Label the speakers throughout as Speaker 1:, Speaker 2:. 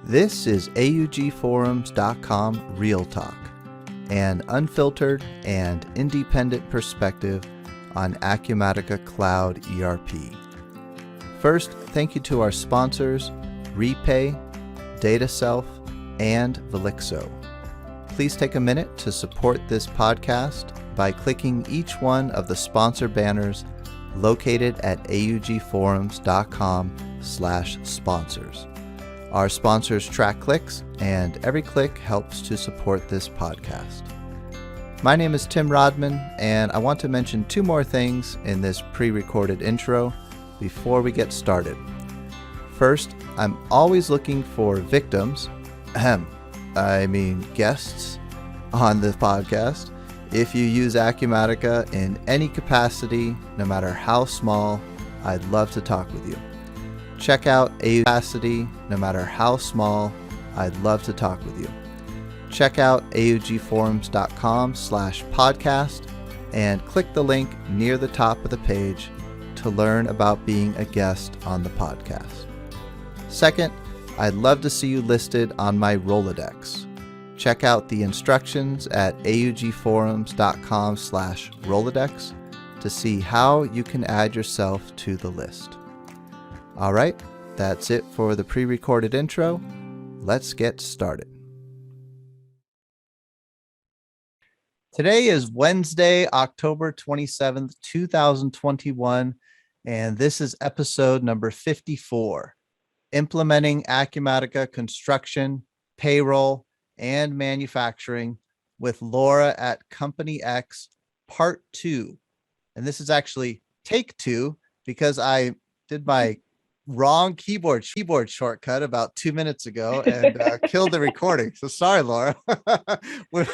Speaker 1: This is AUGforums.com Real Talk, an unfiltered and independent perspective on Acumatica Cloud ERP. First, thank you to our sponsors, Repay, DataSelf, and Velixo. Please take a minute to support this podcast by clicking each one of the sponsor banners located at augforums.com/sponsors. Our sponsors track clicks, and every click helps to support this podcast. My name is Tim Rodman, and I want to mention two more things in this pre-recorded intro before we get started. First, I'm always looking for victims, guests on the podcast. If you use Acumatica in any capacity, no matter how small, I'd love to talk with you. Check out capacity, no matter how small, I'd love to talk with you. Check out augforums.com/podcast and click the link near the top of the page to learn about being a guest on the podcast. Second, I'd love to see you listed on my Rolodex. Check out the instructions at augforums.com/Rolodex to see how you can add yourself to the list. All right, that's it for the pre-recorded intro. Let's get started. Today is Wednesday, October 27th, 2021, and this is episode number 54, Implementing Acumatica Construction, Payroll, and Manufacturing with Laura at Company X, Part 2. And this is actually take 2 because I did my wrong keyboard shortcut about 2 minutes ago and killed the recording. So sorry, Laura. we're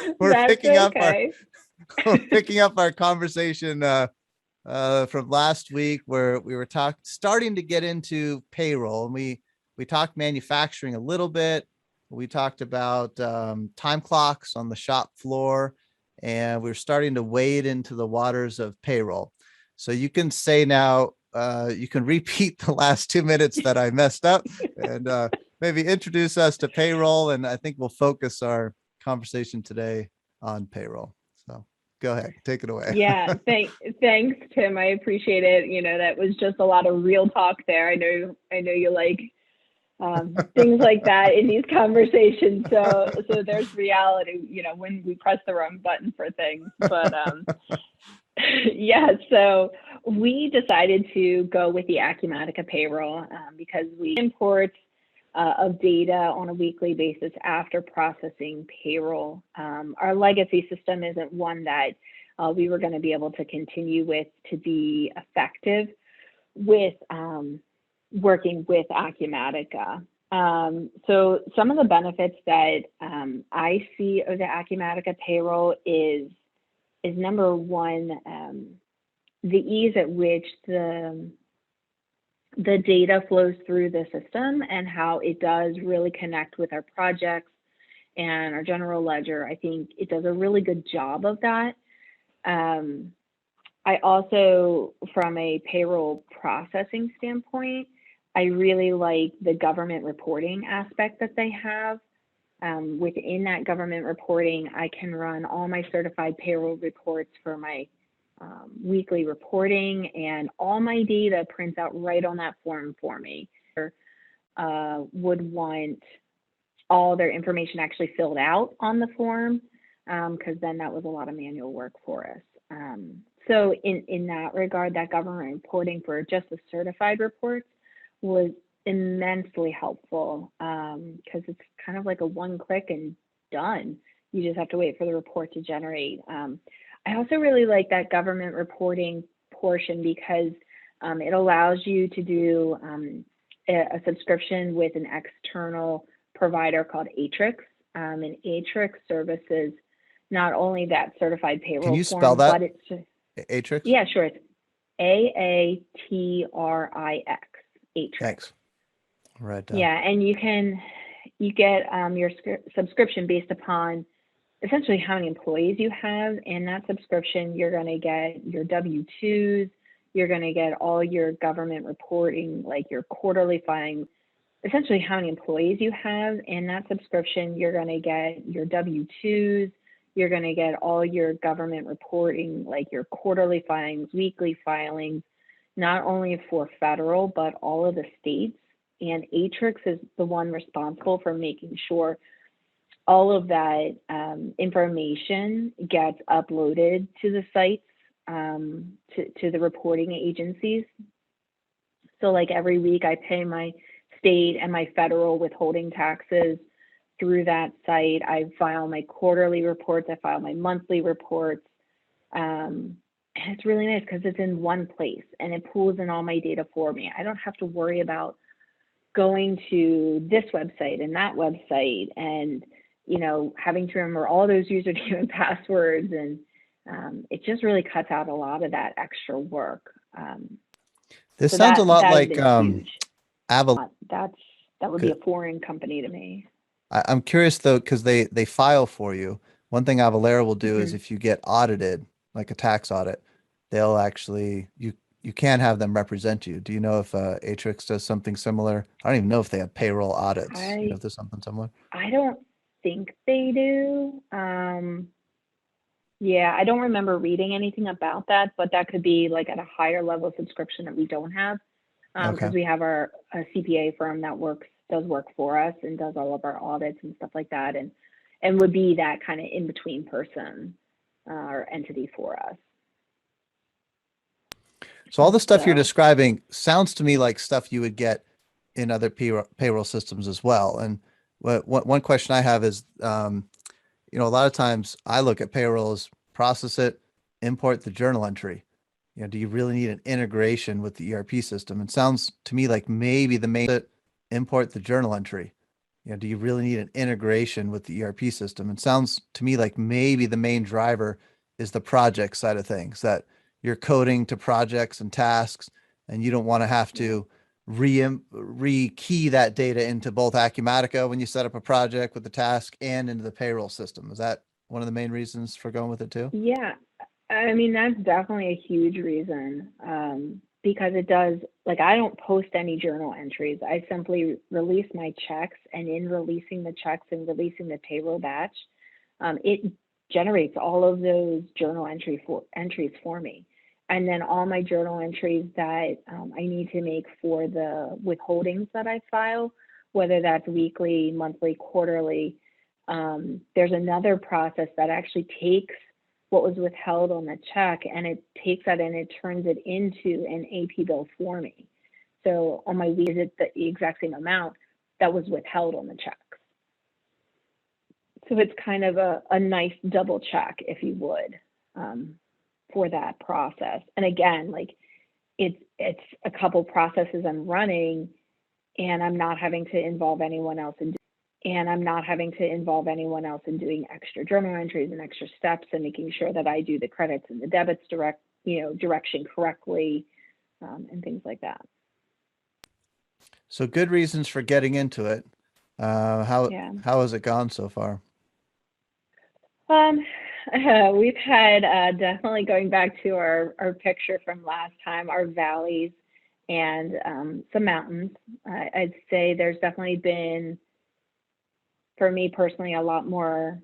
Speaker 1: picking up our conversation from last week where we were starting to get into payroll, and we talked manufacturing a little bit. We talked about time clocks on the shop floor, and we're starting to wade into the waters of payroll. So you can say now, you can repeat the last 2 minutes that I messed up and maybe introduce us to payroll. And I think we'll focus our conversation today on payroll. So go ahead, take it away.
Speaker 2: Yeah, thanks, Tim. I appreciate it. That was just a lot of real talk there. I know you like things like that in these conversations. So there's reality, when we press the wrong button for things. But yeah, so we decided to go with the Acumatica payroll because we import of data on a weekly basis after processing payroll. Our legacy system isn't one that we were going to be able to continue with to be effective with working with Acumatica. So some of the benefits that I see of the Acumatica payroll is number one, the ease at which the data flows through the system and how it does really connect with our projects and our general ledger. I think it does a really good job of that. I also, from a payroll processing standpoint, I really like the government reporting aspect that they have. Within that government reporting, I can run all my certified payroll reports for my weekly reporting, and all my data prints out right on that form for me. Would want all their information actually filled out on the form, because then that was a lot of manual work for us. So in that regard, that government reporting for just the certified reports was immensely helpful, because it's kind of like a one click and done. You just have to wait for the report to generate. I also really like that government reporting portion because it allows you to do a subscription with an external provider called Atrix, and Atrix services not only that certified payroll.
Speaker 1: Can you spell that?
Speaker 2: But it's
Speaker 1: Atrix?
Speaker 2: Yeah, sure. It's AATRIX. Atrix.
Speaker 1: Thanks. Right.
Speaker 2: Yeah, and you get your subscription based upon essentially how many employees you have. In that subscription, you're going to get your W-2s, you're going to get all your government reporting, like your quarterly filings, essentially how many employees you have. In that subscription, you're going to get your W-2s, you're going to get all your government reporting, like your quarterly filings, weekly filings, not only for federal, but all of the states. And Atrix is the one responsible for making sure all of that information gets uploaded to the sites, to the reporting agencies. So like every week I pay my state and my federal withholding taxes through that site. I file my quarterly reports, I file my monthly reports. And it's really nice because it's in one place and it pulls in all my data for me. I don't have to worry about going to this website and that website and, you know, having to remember all those username and passwords. And it just really cuts out a lot of that extra work.
Speaker 1: This
Speaker 2: So
Speaker 1: sounds a lot
Speaker 2: that has
Speaker 1: like
Speaker 2: been huge.
Speaker 1: Aval.
Speaker 2: That would be a foreign company to me.
Speaker 1: I'm curious though, because they file for you. One thing Avalara will do is
Speaker 2: Mhm.
Speaker 1: if you get audited, like a tax audit, they'll actually you can have them represent you. Do you know if Atrix does something similar? I don't even know if they have payroll audits. You know if there's something similar?
Speaker 2: I don't think they do. Yeah, I don't remember reading anything about that, but that could be like at a higher level subscription that we don't have,
Speaker 1: Okay.
Speaker 2: because we have a CPA firm that does work for us and does all of our audits and stuff like that, and would be that kind of in between person or entity for us.
Speaker 1: So all the stuff you're
Speaker 2: So
Speaker 1: describing sounds to me like stuff you would get in other payroll systems as well. And one question I have is, you know, a lot of times I look at payroll as process it, import the journal entry. You know, do you really need an integration with the ERP system? It sounds to me like maybe the main import the journal entry. You know, do you really need an integration with the ERP system? It sounds to me like maybe the main driver is the project side of things, that you're coding to projects and tasks, and you don't want to have to re-key that data into both Acumatica when you set up a project with the task and into the payroll system. Is that one of the main reasons for going with it too?
Speaker 2: yeah, I mean, that's definitely a huge reason, because it does, like, I don't post any journal entries. I simply release my checks, and in releasing the checks and releasing the payroll batch, it generates all of those journal entries for me. And then all my journal entries that I need to make for the withholdings that I file, whether that's weekly, monthly, quarterly, there's another process that actually takes what was withheld on the check and it takes that and it turns it into an AP bill for me. So on my week, it's the exact same amount that was withheld on the checks. So it's kind of a nice double check, if you would, for that process. And again, like it's a couple processes I'm running, and I'm not having to involve anyone else in doing extra journal entries and extra steps and making sure that I do the credits and the debits direction correctly, and things like that.
Speaker 1: So good reasons for getting into it. How has it gone so far?
Speaker 2: We've had definitely, going back to our picture from last time, our valleys and some mountains. I'd say there's definitely been, for me personally, a lot more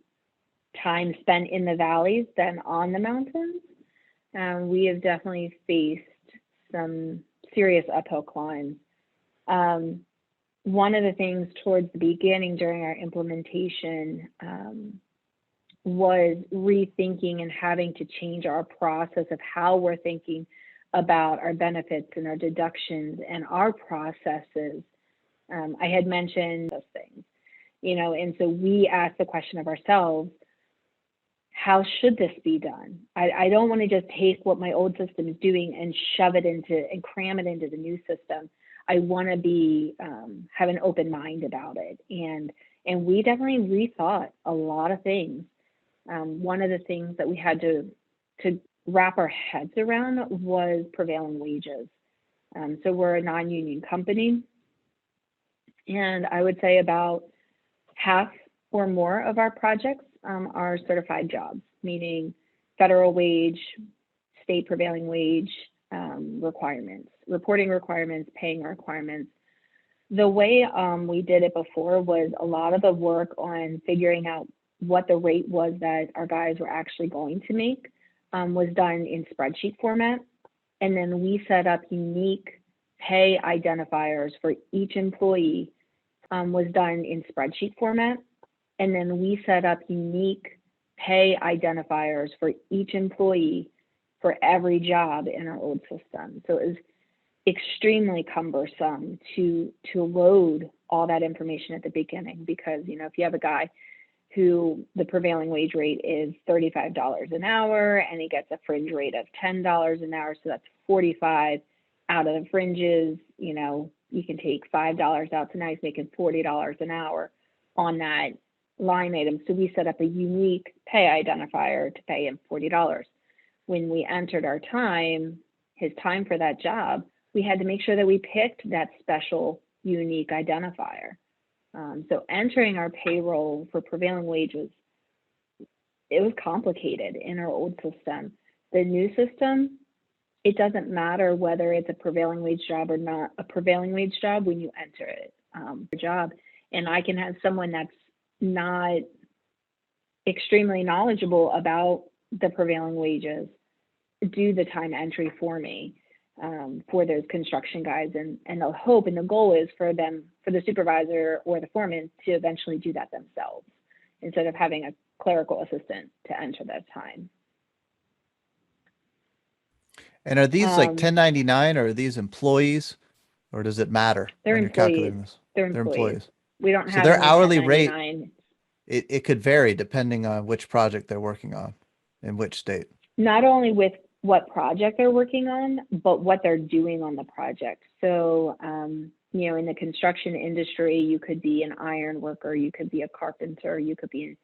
Speaker 2: time spent in the valleys than on the mountains. We have definitely faced some serious uphill climbs. One of the things towards the beginning during our implementation was rethinking and having to change our process of how we're thinking about our benefits and our deductions and our processes. I had mentioned those things, and so we asked the question of ourselves, how should this be done? I don't want to just take what my old system is doing and shove it into and cram it into the new system. I want to have an open mind about it. And we definitely rethought a lot of things. One of the things that we had to wrap our heads around was prevailing wages. So we're a non-union company, and I would say about half or more of our projects are certified jobs, meaning federal wage, state prevailing wage requirements, reporting requirements, paying requirements. The way we did it before was a lot of the work on figuring out what the rate was that our guys were actually going to make was done in spreadsheet format. And then we set up unique pay identifiers for each employee was done in spreadsheet format. And then we set up unique pay identifiers for each employee for every job in our old system. So it was extremely cumbersome to load all that information at the beginning, because if you have a guy who the prevailing wage rate is $35 an hour and he gets a fringe rate of $10 an hour, so that's 45 out of the fringes, you can take $5 out, so now he's making $40 an hour on that line item. So we set up a unique pay identifier to pay him $40. When we entered his time for that job, we had to make sure that we picked that special unique identifier. So entering our payroll for prevailing wages, it was complicated in our old system. The new system, it doesn't matter whether it's a prevailing wage job or not a prevailing wage job when you enter it, job. And I can have someone that's not extremely knowledgeable about the prevailing wages do the time entry for me. For those construction guys, and the hope and the goal is for the supervisor or the foreman to eventually do that themselves instead of having a clerical assistant to enter that time.
Speaker 1: And are these like 1099, or are these employees, or does it matter?
Speaker 2: They're
Speaker 1: when
Speaker 2: employees.
Speaker 1: You're calculating this?
Speaker 2: They're employees. We don't have
Speaker 1: so their
Speaker 2: any
Speaker 1: hourly rate,
Speaker 2: 1099.
Speaker 1: it could vary depending on which project they're working on in which state.
Speaker 2: Not only with what project they're working on, but what they're doing on the project. So, in the construction industry, you could be an iron worker, you could be a carpenter, you could be,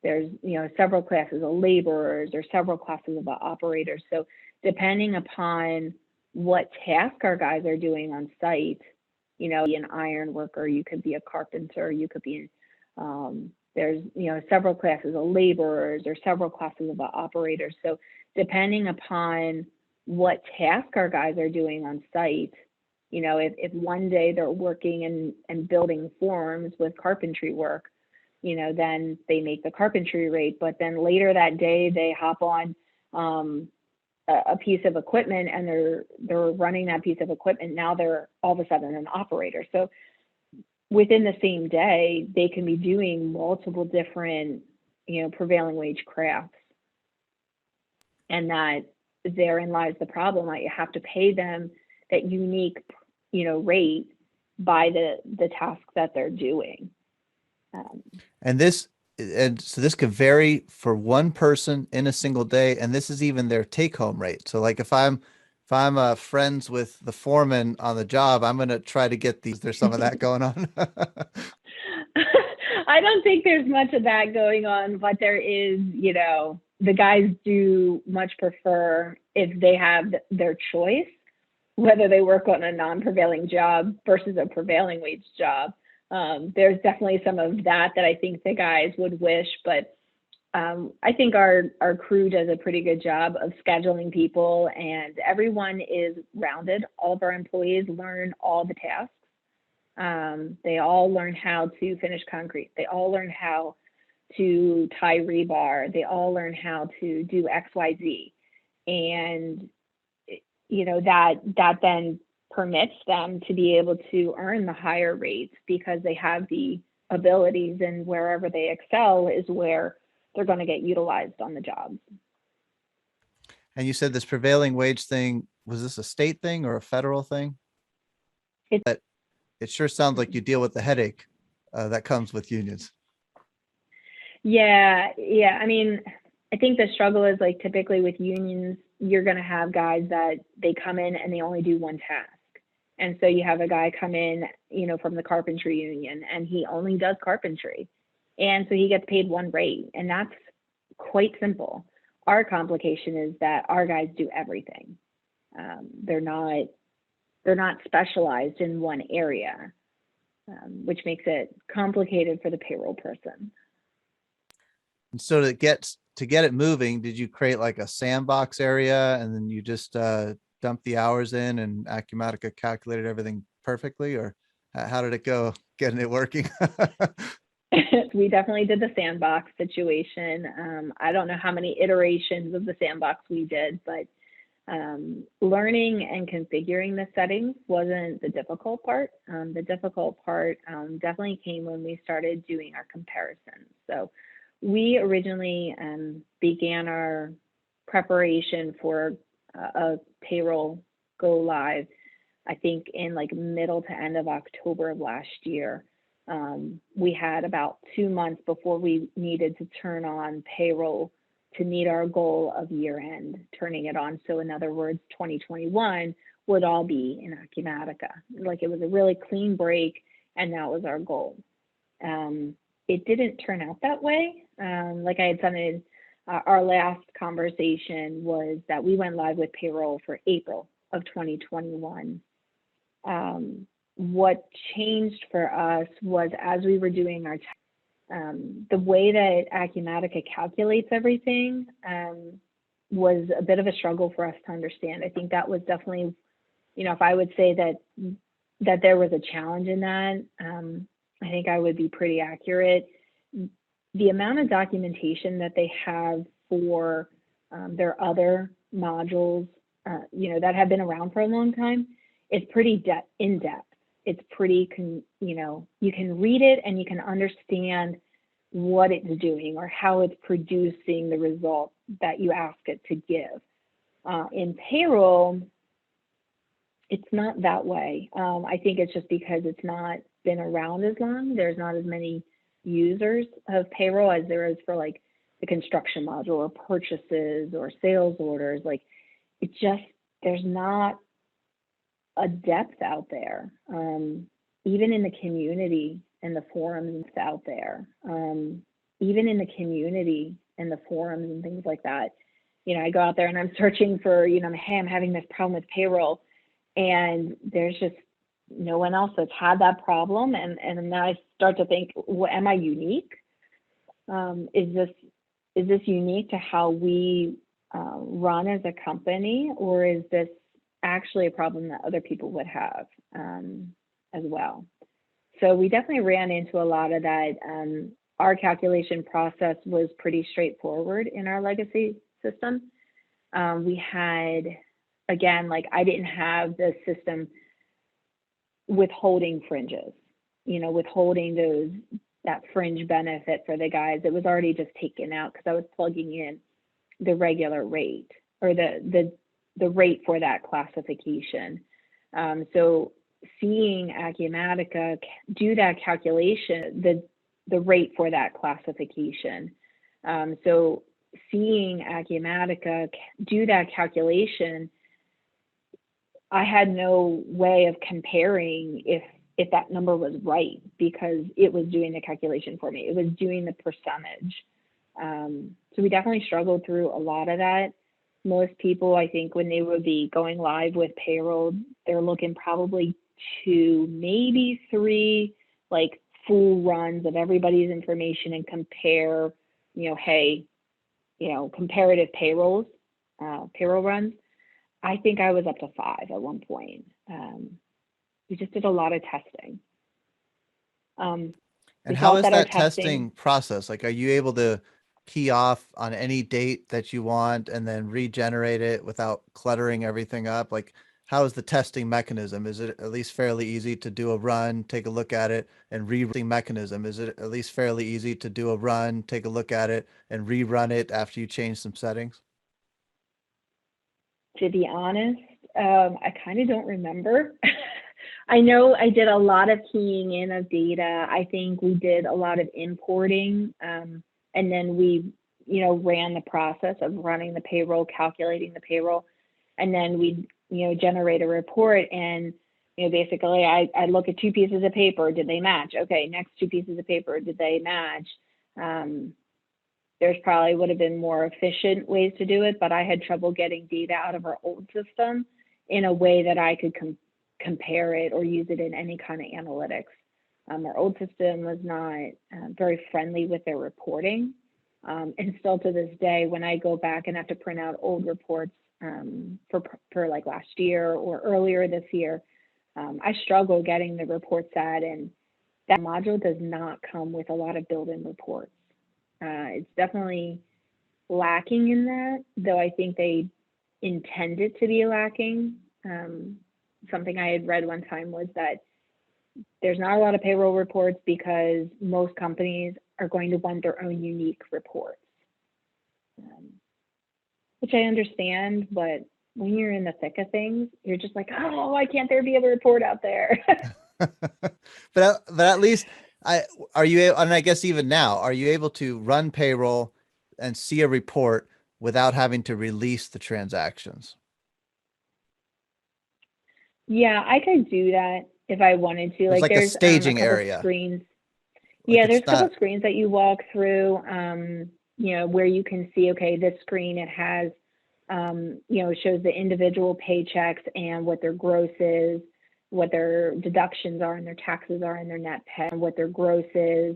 Speaker 2: there's, several classes of laborers or several classes of operators. So depending upon what task our guys are doing on site, an iron worker, you could be a carpenter, you could be, there's, several classes of laborers or several classes of operators. So depending upon what task our guys are doing on site, if one day they're working and building forms with carpentry work, then they make the carpentry rate, but then later that day they hop on a piece of equipment and they're running that piece of equipment. Now they're all of a sudden an operator. So within the same day, they can be doing multiple different, prevailing wage crafts. And that therein lies the problem. That you have to pay them that unique, rate by the task that they're doing.
Speaker 1: And so this could vary for one person in a single day, and this is even their take-home rate. So, like if I'm friends with the foreman on the job, I'm gonna try to get these. There's some of that going on.
Speaker 2: I don't think there's much of that going on, but there is, the guys do much prefer if they have their choice, whether they work on a non-prevailing job versus a prevailing wage job. There's definitely some of that I think the guys would wish, but I think our crew does a pretty good job of scheduling people, and everyone is rounded. All of our employees learn all the tasks. They all learn how to finish concrete. They all learn how to tie rebar. They all learn how to do XYZ. And, that then permits them to be able to earn the higher rates because they have the abilities, and wherever they excel is where they're going to get utilized on the job.
Speaker 1: And you said this prevailing wage thing, was this a state thing or a federal thing? But it sure sounds like you deal with the headache that comes with unions.
Speaker 2: Yeah. I mean, I think the struggle is like typically with unions, you're going to have guys that they come in and they only do one task. And so you have a guy come in, from the carpentry union, and he only does carpentry. And so he gets paid one rate, and that's quite simple. Our complication is that our guys do everything. They're not specialized in one area, which makes it complicated for the payroll person.
Speaker 1: And so to get it moving, did you create like a sandbox area and then you just dump the hours in and Acumatica calculated everything perfectly, or how did it go getting it working?
Speaker 2: We definitely did the sandbox situation. I don't know how many iterations of the sandbox we did, but learning and configuring the settings wasn't the difficult part. The difficult part definitely came when we started doing our comparisons. So we originally began our preparation for a payroll go live, I think in like middle to end of October of last year. We had about 2 months before we needed to turn on payroll to meet our goal of year end, turning it on. So in other words, 2021 would all be in Acumatica. Like it was a really clean break, and that was our goal. It didn't turn out that way. Like I had said in our last conversation was that we went live with payroll for April of 2021. What changed for us was as we were doing our the way that Acumatica calculates everything was a bit of a struggle for us to understand. I think that was definitely, you know, if I would say that there was a challenge in that, I think I would be pretty accurate. The amount of documentation that they have for their other modules, you know, that have been around for a long time, is pretty in depth. It's pretty, you know, you can read it and you can understand what it's doing or how it's producing the result that you ask it to give. In payroll, it's not that way. I think it's just because it's not been around as long. There's not as many users of payroll as there is for like the construction module or purchases or sales orders. Like it just, there's not a depth out there, even in the community and the forums out there, even in the community and the forums and things like that. You know, I go out there and I'm searching for, you know, hey, I'm having this problem with payroll, and there's just no one else that's had that problem. And then I start to think, well, am I unique? Is this unique to how we run as a company, or is this actually a problem that other people would have as well? So we definitely ran into a lot of that. Our calculation process was pretty straightforward in our legacy system. We had, again, like I didn't have the system withholding fringes, you know, withholding that fringe benefit for the guys. It was already just taken out because I was plugging in the regular rate or the rate for that classification. So seeing Acumatica do that calculation, the rate for that classification. So seeing Acumatica do that calculation, I had no way of comparing if that number was right, because it was doing the calculation for me. It was doing the percentage. So we definitely struggled through a lot of that. Most people, I think, when they would be going live with payroll, they're looking probably 2, maybe 3, like full runs of everybody's information and compare, you know, hey, you know, comparative payroll runs. I think I was up to 5 at one point. We just did a lot of testing.
Speaker 1: And how is that testing process? Like, are you able to key off on any date that you want and then regenerate it without cluttering everything up? Like, how is the testing mechanism? Is it at least fairly easy to do a run, take a look at it, and mechanism? Is it at least fairly easy to do a run, take a look at it, and rerun it after you change some settings?
Speaker 2: To be honest, I kind of don't remember. I know I did a lot of keying in of data. I think we did a lot of importing, and then we, you know, ran the process of running the payroll, calculating the payroll, and then we, you know, generate a report. And, you know, basically I look at 2 pieces of paper. Did they match? Okay, next 2 pieces of paper. Did they match? There's probably would have been more efficient ways to do it, but I had trouble getting data out of our old system in a way that I could compare it or use it in any kind of analytics. Our old system was not very friendly with their reporting. And still to this day, when I go back and have to print out old reports for like last year or earlier this year, I struggle getting the report set, and that module does not come with a lot of built-in reports. It's definitely lacking in that, though I think they intend it to be lacking. Something I had read one time was that there's not a lot of payroll reports because most companies are going to want their own unique reports, which I understand, but when you're in the thick of things, you're just like, oh, why can't there be a report out there?
Speaker 1: But at least and I guess even now, are you able to run payroll and see a report without having to release the transactions?
Speaker 2: Yeah, I could do that if I wanted to.
Speaker 1: There's
Speaker 2: Like
Speaker 1: like a
Speaker 2: there's a
Speaker 1: staging
Speaker 2: couple
Speaker 1: area.
Speaker 2: screens.
Speaker 1: Like
Speaker 2: Yeah, there's
Speaker 1: it's
Speaker 2: a couple
Speaker 1: not,
Speaker 2: screens that you walk through, where you can see, okay, this screen, it has, it shows the individual paychecks and what their gross is, what their deductions are and their taxes are and their net pay, and what their gross is,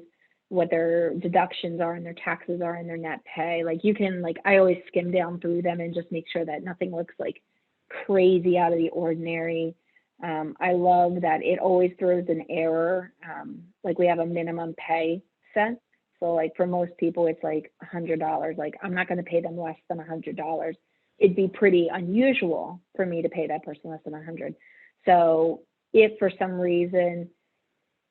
Speaker 2: what their deductions are and their taxes are and their net pay. Like you can, I always skim down through them and just make sure that nothing looks like crazy out of the ordinary. I love that it always throws an error. Like we have a minimum pay set. So like for most people, it's like $100. Like I'm not going to pay them less than $100. It'd be pretty unusual for me to pay that person less than 100. So if for some reason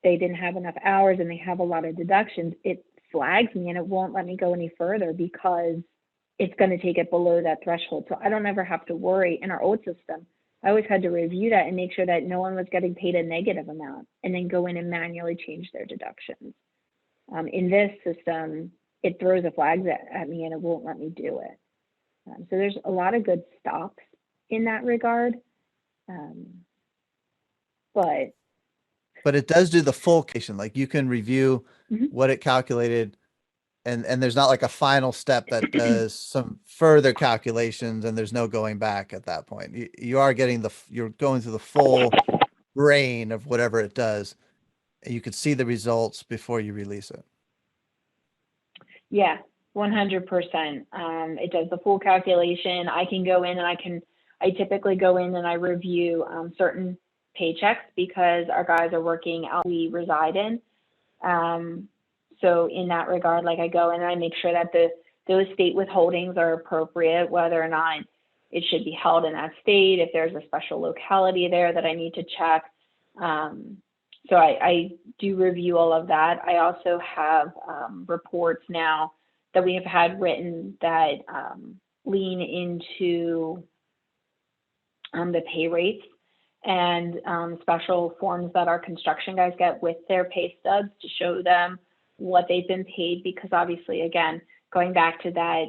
Speaker 2: they didn't have enough hours and they have a lot of deductions, it flags me and it won't let me go any further because it's going to take it below that threshold. So I don't ever have to worry. In our old system, I always had to review that and make sure that no one was getting paid a negative amount and then go in and manually change their deductions. In this system, it throws the flags at me and it won't let me do it. So there's a lot of good stops in that regard. But
Speaker 1: it does do the full calculation. Like you can review what it calculated, and there's not like a final step that does some further calculations and there's no going back at that point. You are getting you're going through the full brain of whatever it does. And you could see the results before you release it.
Speaker 2: Yeah, 100%. It does the full calculation. I can go in and I typically go in and I review certain paychecks because our guys are working out we reside in. So in that regard, like I go in and I make sure that those state withholdings are appropriate, whether or not it should be held in that state, if there's a special locality there that I need to check. So I do review all of that. I also have reports now that we have had written that lean into the pay rates and special forms that our construction guys get with their pay stubs to show them what they've been paid, because obviously, again, going back to that,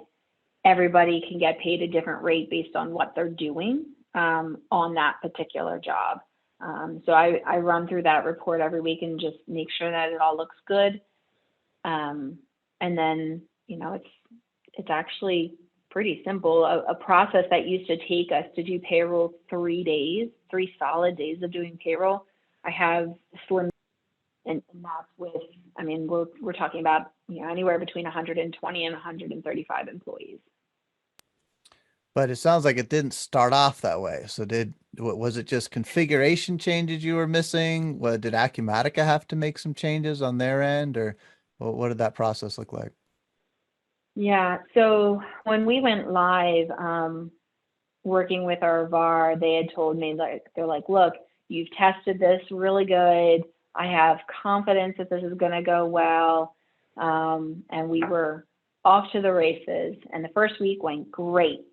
Speaker 2: everybody can get paid a different rate based on what they're doing on that particular job. So I run through that report every week and just make sure that it all looks good. And then, it's actually pretty simple. A process that used to take us to do payroll 3 solid days of doing payroll, I have slim, and that's with, we're talking about, anywhere between 120 and 135 employees.
Speaker 1: But it sounds like it didn't start off that way. So was it just configuration changes you were missing? Did Acumatica have to make some changes on their end, or what did that process look like?
Speaker 2: Yeah, so when we went live, working with our VAR, they had told me, they're like, look, you've tested this really good. I have confidence that this is going to go well. And we were off to the races. And the first week went great.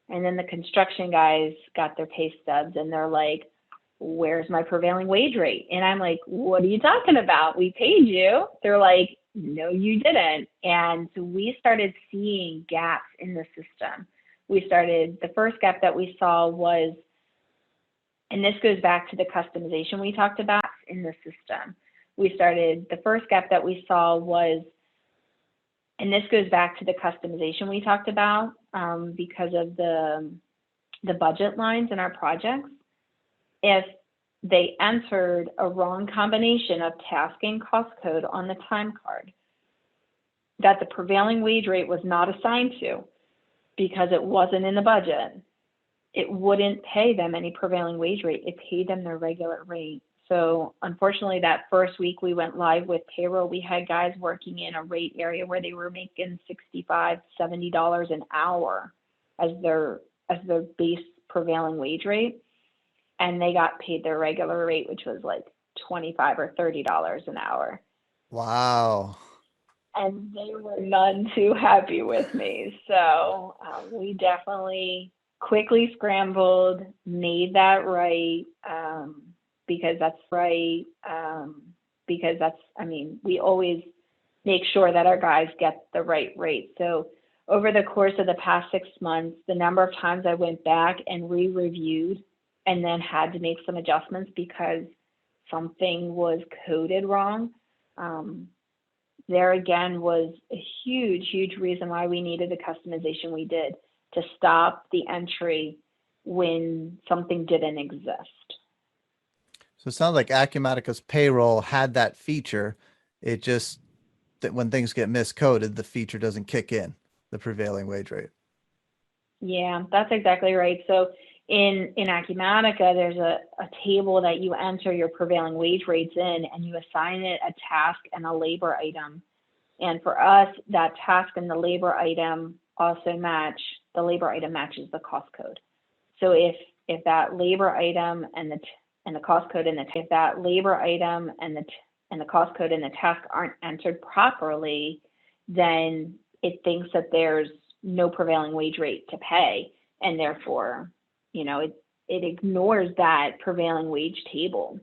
Speaker 2: And then the construction guys got their pay stubs and they're like, where's my prevailing wage rate? And I'm like, what are you talking about? We paid you. They're like, no, you didn't. And so we started seeing gaps in the system. The first gap that we saw was, and this goes back to the customization we talked about in the system. The first gap that we saw was, and this goes back to the customization we talked about because of the budget lines in our projects. If they entered a wrong combination of task and cost code on the time card that the prevailing wage rate was not assigned to because it wasn't in the budget, it wouldn't pay them any prevailing wage rate. It paid them their regular rate. So unfortunately, that first week we went live with payroll, we had guys working in a rate area where they were making $65, $70 an hour as their base prevailing wage rate. And they got paid their regular rate, which was like $25 or $30 an hour.
Speaker 1: Wow.
Speaker 2: And they were none too happy with me. So we definitely quickly scrambled, made that right, because that's right. Because that's, I mean, we always make sure that our guys get the right rate. So over the course of the past 6 months, the number of times I went back and re-reviewed and then had to make some adjustments because something was coded wrong. There again was a huge, huge reason why we needed the customization we did to stop the entry when something didn't exist.
Speaker 1: So it sounds like Acumatica's payroll had that feature. It just that when things get miscoded, the feature doesn't kick in, the prevailing wage rate.
Speaker 2: Yeah, that's exactly right. So in Acumatica, there's a table that you enter your prevailing wage rates in, and you assign it a task and a labor item. And for us, that task and the labor item also match, the labor item matches the cost code. So if that labor item and the cost code and if that labor item and the cost code and the task aren't entered properly, then it thinks that there's no prevailing wage rate to pay, and therefore, you know, it ignores that prevailing wage table,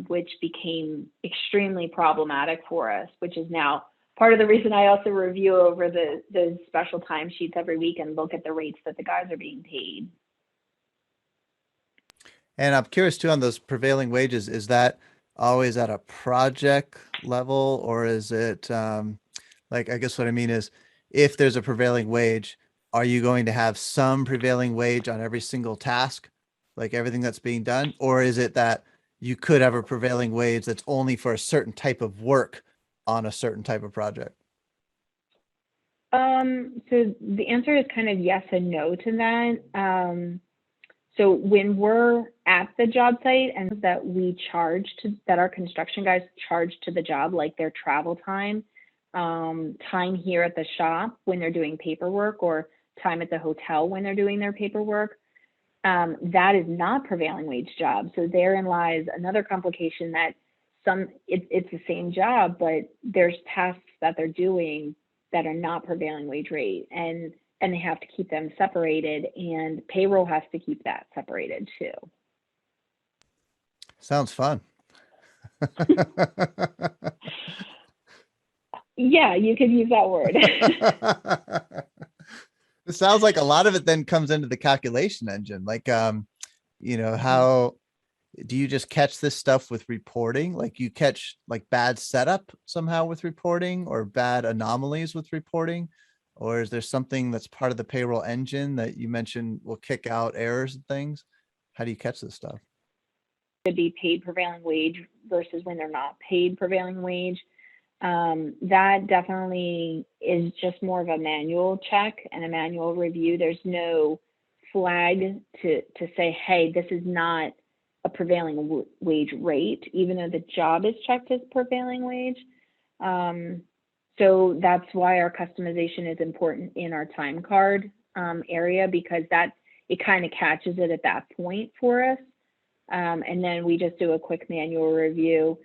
Speaker 2: which became extremely problematic for us, which is now part of the reason I also review over the special timesheets every week and look at the rates that the guys are being paid.
Speaker 1: And I'm curious too on those prevailing wages, is that always at a project level, or is it like, I guess what I mean is, if there's a prevailing wage, are you going to have some prevailing wage on every single task, like everything that's being done? Or is it that you could have a prevailing wage that's only for a certain type of work on a certain type of project?
Speaker 2: So the answer is kind of yes and no to that. So when we're at the job site and that we charge to, that our construction guys charge to the job, like their travel time, time here at the shop when they're doing paperwork, or time at the hotel when they're doing their paperwork, that is not prevailing wage job. So therein lies another complication that it's the same job, but there's tasks that they're doing that are not prevailing wage rate, and they have to keep them separated, and payroll has to keep that separated too.
Speaker 1: Sounds fun.
Speaker 2: Yeah, you could use that word.
Speaker 1: It sounds like a lot of it then comes into the calculation engine. Like, you know, how do you just catch this stuff with reporting? Like you catch like bad setup somehow with reporting, or bad anomalies with reporting? Or is there something that's part of the payroll engine that you mentioned will kick out errors and things? How do you catch this stuff?
Speaker 2: To be paid prevailing wage versus when they're not paid prevailing wage. That definitely is just more of a manual check and a manual review. There's no flag to say, hey, this is not a prevailing wage rate, even though the job is checked as prevailing wage. So that's why our customization is important in our time card area, because that it kind of catches it at that point for us. And then we just do a quick manual review.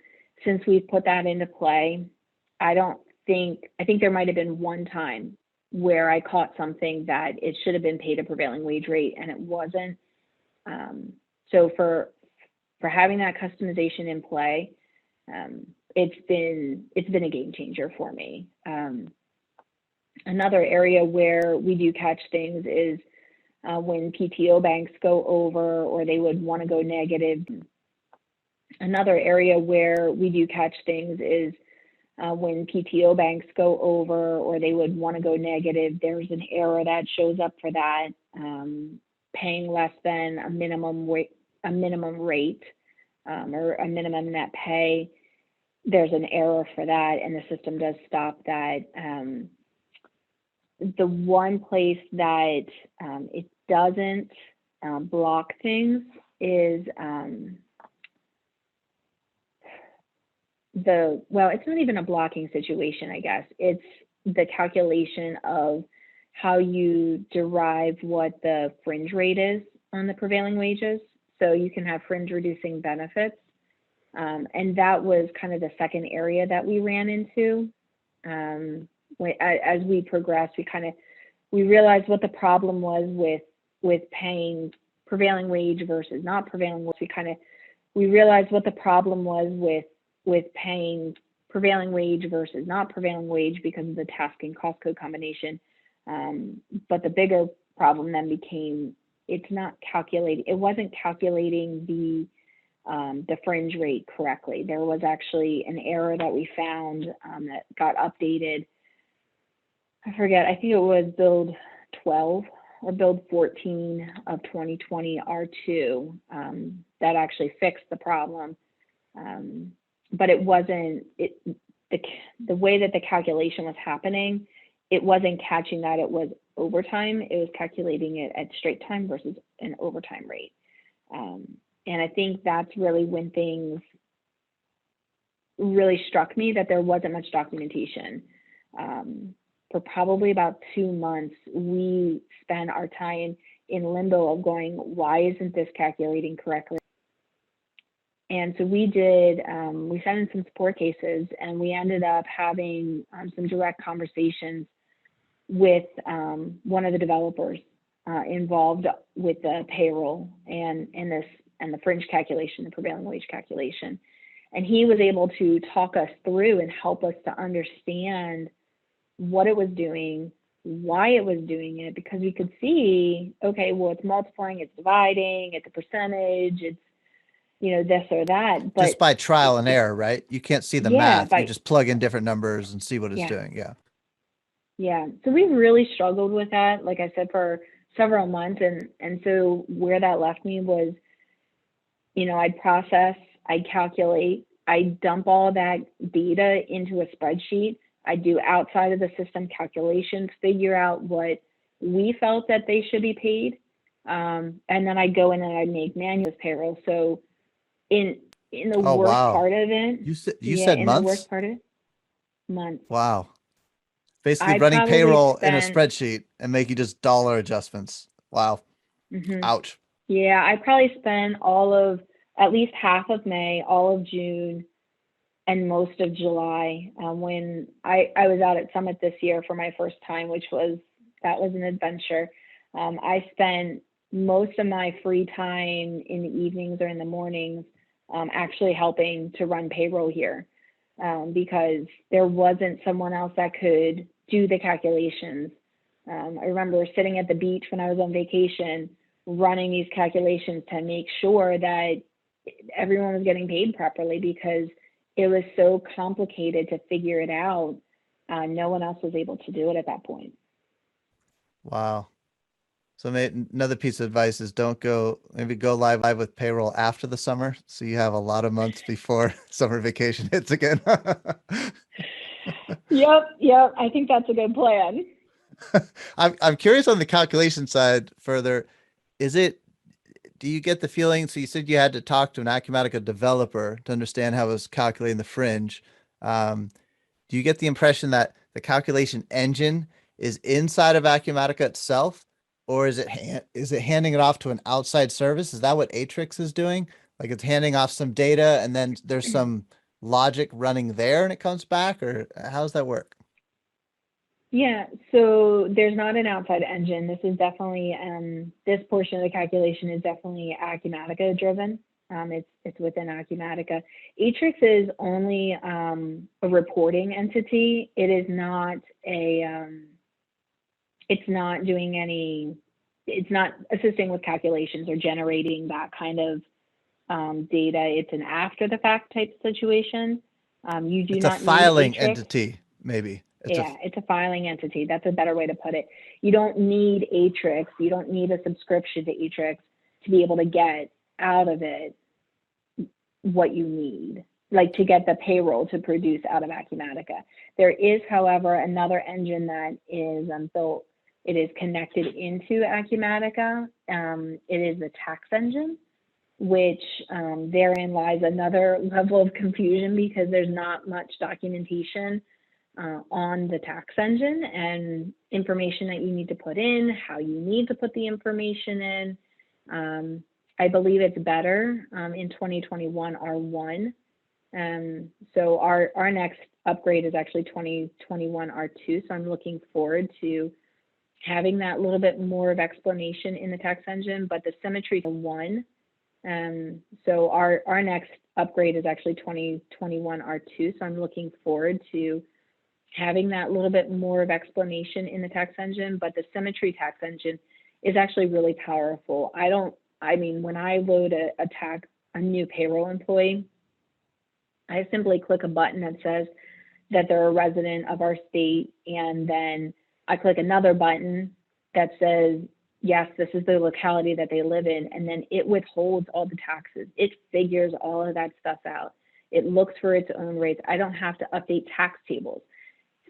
Speaker 2: Since we've put that into play, I think there might have been one time where I caught something that it should have been paid a prevailing wage rate and it wasn't. So for having that customization in play, it's been a game changer for me. Another area where we do catch things is when PTO banks go over or they would want to go negative. Another area where we do catch things is when PTO banks go over or they would want to go negative, there's an error that shows up for that, paying less than a minimum rate or a minimum net pay. There's an error for that, and the system does stop that. The one place that it doesn't block things is it's not even a blocking situation, I guess. It's the calculation of how you derive what the fringe rate is on the prevailing wages. So you can have fringe reducing benefits. And that was kind of the second area that we ran into. As we progressed, we realized what the problem was with paying prevailing wage versus not prevailing wage. We realized what the problem was with paying prevailing wage versus not prevailing wage because of the task and cost code combination. But the bigger problem then became it wasn't calculating the fringe rate correctly. There was actually an error that we found that got updated. I forget, I think it was build 12 or build 14 of 2020 R2 that actually fixed the problem. But it wasn't, the way that the calculation was happening, it wasn't catching that it was overtime. It was calculating it at straight time versus an overtime rate. And I think that's really when things really struck me that there wasn't much documentation. For probably about 2 months, we spent our time in limbo of going, why isn't this calculating correctly? And so we sent in some support cases, and we ended up having some direct conversations with one of the developers involved with the payroll and the fringe calculation, the prevailing wage calculation. And he was able to talk us through and help us to understand what it was doing, why it was doing it, because we could see, okay, well, it's multiplying, it's dividing, it's a percentage, it's, this or that. But
Speaker 1: just by trial and error, right? You can't see the math. You just plug in different numbers and see what it's doing. Yeah.
Speaker 2: Yeah. So we really struggled with that, like I said, for several months. And so where that left me was, I'd process, I'd calculate, I'd dump all that data into a spreadsheet. I'd do outside of the system calculations, figure out what we felt that they should be paid. And then I'd go in and I'd make manual payroll. So in the worst part of it,
Speaker 1: you said months?
Speaker 2: In the worst part of it, months.
Speaker 1: Wow. Basically running payroll in a spreadsheet and making just dollar adjustments. Wow.
Speaker 2: Mm-hmm.
Speaker 1: Ouch.
Speaker 2: Yeah, I probably spent at least half of May, all of June, and most of July when I was out at Summit this year for my first time, that was an adventure. I spent most of my free time in the evenings or in the mornings actually helping to run payroll here because there wasn't someone else that could do the calculations. I remember sitting at the beach when I was on vacation, running these calculations to make sure that everyone was getting paid properly because it was so complicated to figure it out. No one else was able to do it at that point.
Speaker 1: Wow. So another piece of advice is maybe go live with payroll after the summer. So you have a lot of months before summer vacation hits again.
Speaker 2: Yep. I think that's a good plan.
Speaker 1: I'm curious on the calculation side further. Do you get the feeling? So you said you had to talk to an Acumatica developer to understand how it was calculating the fringe. Do you get the impression that the calculation engine is inside of Acumatica itself, or is it handing it off to an outside service? Is that what Atrix is doing? Like it's handing off some data and then there's some logic running there and it comes back, or how does that work?
Speaker 2: Yeah, so there's not an outside engine. This is definitely, this portion of the calculation is definitely Acumatica driven. It's within Acumatica. Atrix is only a reporting entity. It is not it's not assisting with calculations or generating that kind of data. It's an after the fact type situation. You do not need Atrix.
Speaker 1: It's a filing entity, maybe.
Speaker 2: It's a filing entity. That's a better way to put it. You don't need Atrix. You don't need a subscription to Atrix to be able to get out of it what you need, like to get the payroll to produce out of Acumatica. There is, however, another engine that is built It is connected into Acumatica. It is the tax engine, which therein lies another level of confusion because there's not much documentation on the tax engine and information that you need to put in, how you need to put the information in. I believe it's better in 2021 R1. So our next upgrade is actually 2021 R2. So I'm looking forward to having that little bit more of explanation in the tax engine, but the Symmetry 1. So our next upgrade is actually 2021 R2. So I'm looking forward to having that little bit more of explanation in the tax engine, but the Symmetry Tax Engine is actually really powerful. When I load a new payroll employee, I simply click a button that says that they're a resident of our state, and then I click another button that says, yes, this is the locality that they live in, and then it withholds all the taxes. It figures all of that stuff out. It looks for its own rates. I don't have to update tax tables.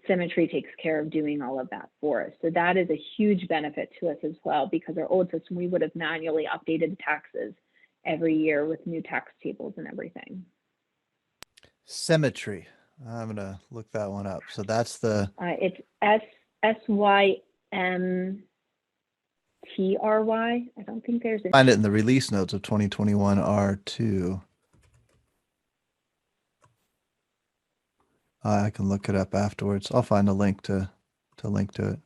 Speaker 2: Symmetry takes care of doing all of that for us. So that is a huge benefit to us as well, because our old system, we would have manually updated the taxes every year with new tax tables and everything.
Speaker 1: Symmetry. I'm going to look that one up. So that's the...
Speaker 2: It's SYMTRY. I don't think there's...
Speaker 1: Find it in the release notes of 2021 R2. I can look it up afterwards. I'll find a link to link to it.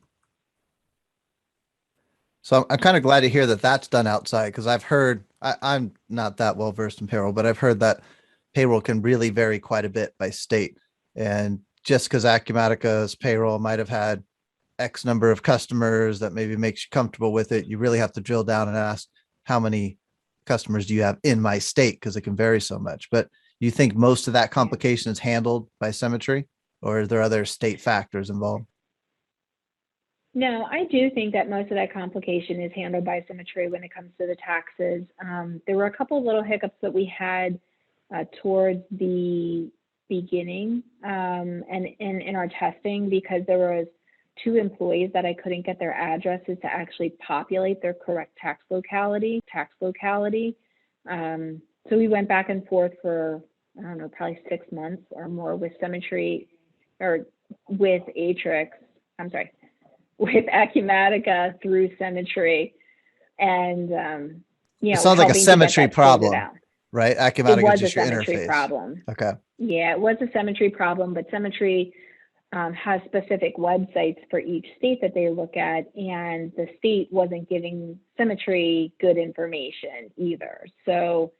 Speaker 1: So I'm kind of glad to hear that that's done outside, because I've heard, I'm not that well versed in payroll, but I've heard that payroll can really vary quite a bit by state. And just because Acumatica's payroll might have had X number of customers that maybe makes you comfortable with it, you really have to drill down and ask, how many customers do you have in my state? Because it can vary so much. But you think most of that complication is handled by Symmetry, or are there other state factors involved?
Speaker 2: No, I do think that most of that complication is handled by Symmetry when it comes to the taxes. There were a couple of little hiccups that we had towards the beginning and in our testing, because there was 2 employees that I couldn't get their addresses to actually populate their correct tax locality. So we went back and forth for, I don't know, probably 6 months or more with Symmetry, or with with Acumatica through Symmetry, and
Speaker 1: It sounds like a Symmetry problem, right? Acumatica
Speaker 2: it was
Speaker 1: is just
Speaker 2: a
Speaker 1: your
Speaker 2: Symmetry
Speaker 1: interface.
Speaker 2: problem.
Speaker 1: Okay.
Speaker 2: Yeah, it was a Symmetry problem, but Symmetry has specific websites for each state that they look at, and the state wasn't giving Symmetry good information either. So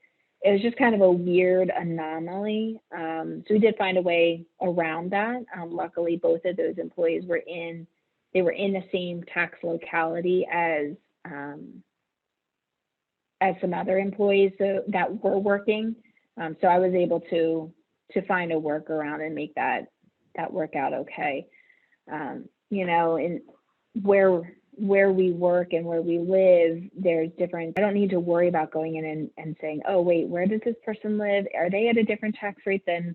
Speaker 2: it was just kind of a weird anomaly. So we did find a way around that. Luckily, both of those employees were in the same tax locality as some other employees that were working. So I was able to find a workaround and make that work out okay. And where we work and where we live, there's different, I don't need to worry about going in and saying, oh, wait, where does this person live? Are they at a different tax rate than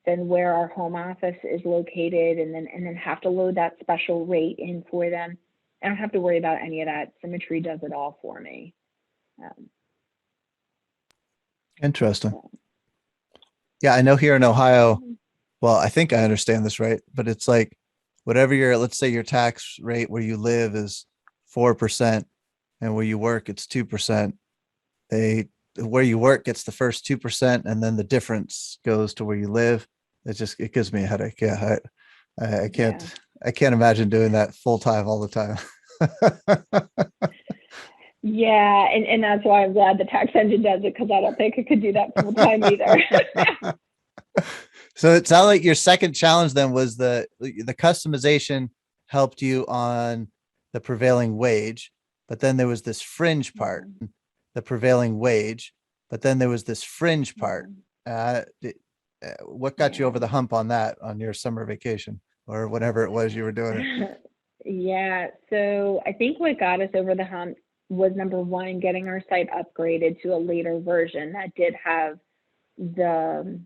Speaker 2: where our home office is located? And then have to load that special rate in for them. I don't have to worry about any of that. Symmetry does it all for me.
Speaker 1: Interesting. Yeah, I know here in Ohio, well, I think I understand this right, but it's like whatever let's say your tax rate where you live is 4%, and where you work, it's 2%. Where you work gets the first 2%, and then the difference goes to where you live. It gives me a headache. Yeah. I can't imagine doing that full time all the time.
Speaker 2: Yeah, and that's why I'm glad the tax engine does it, because I don't think I could do that full time either.
Speaker 1: So it sounded like your second challenge then was the customization helped you on the prevailing wage, but then there was this fringe part, the prevailing wage, but then there was this fringe part. What got you over the hump on that on your summer vacation or whatever it was you were doing it?
Speaker 2: Yeah, so I think what got us over the hump was, number one, getting our site upgraded to a later version that did have the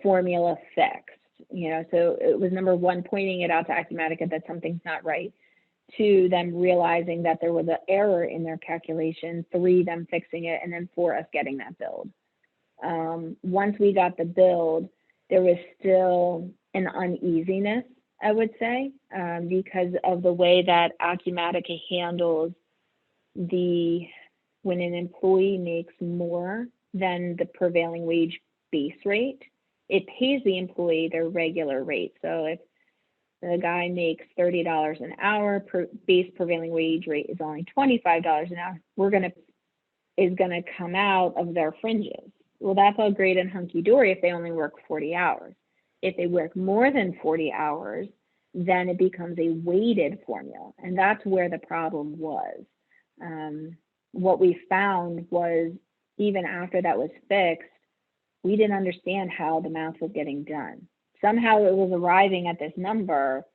Speaker 2: formula fixed. So it was, number one, pointing it out to Acumatica that something's not right. 2, them realizing that there was an error in their calculation, 3, them fixing it, and then 4, us getting that build. Once we got the build, there was still an uneasiness, I would say, because of the way that Acumatica handles when an employee makes more than the prevailing wage base rate, it pays the employee their regular rate. So if the guy makes $30 an hour, base prevailing wage rate is only $25 an hour, is gonna come out of their fringes. Well, that's all great and hunky-dory if they only work 40 hours. If they work more than 40 hours, then it becomes a weighted formula. And that's where the problem was. What we found was, even after that was fixed, we didn't understand how the math was getting done. Somehow it was arriving at this number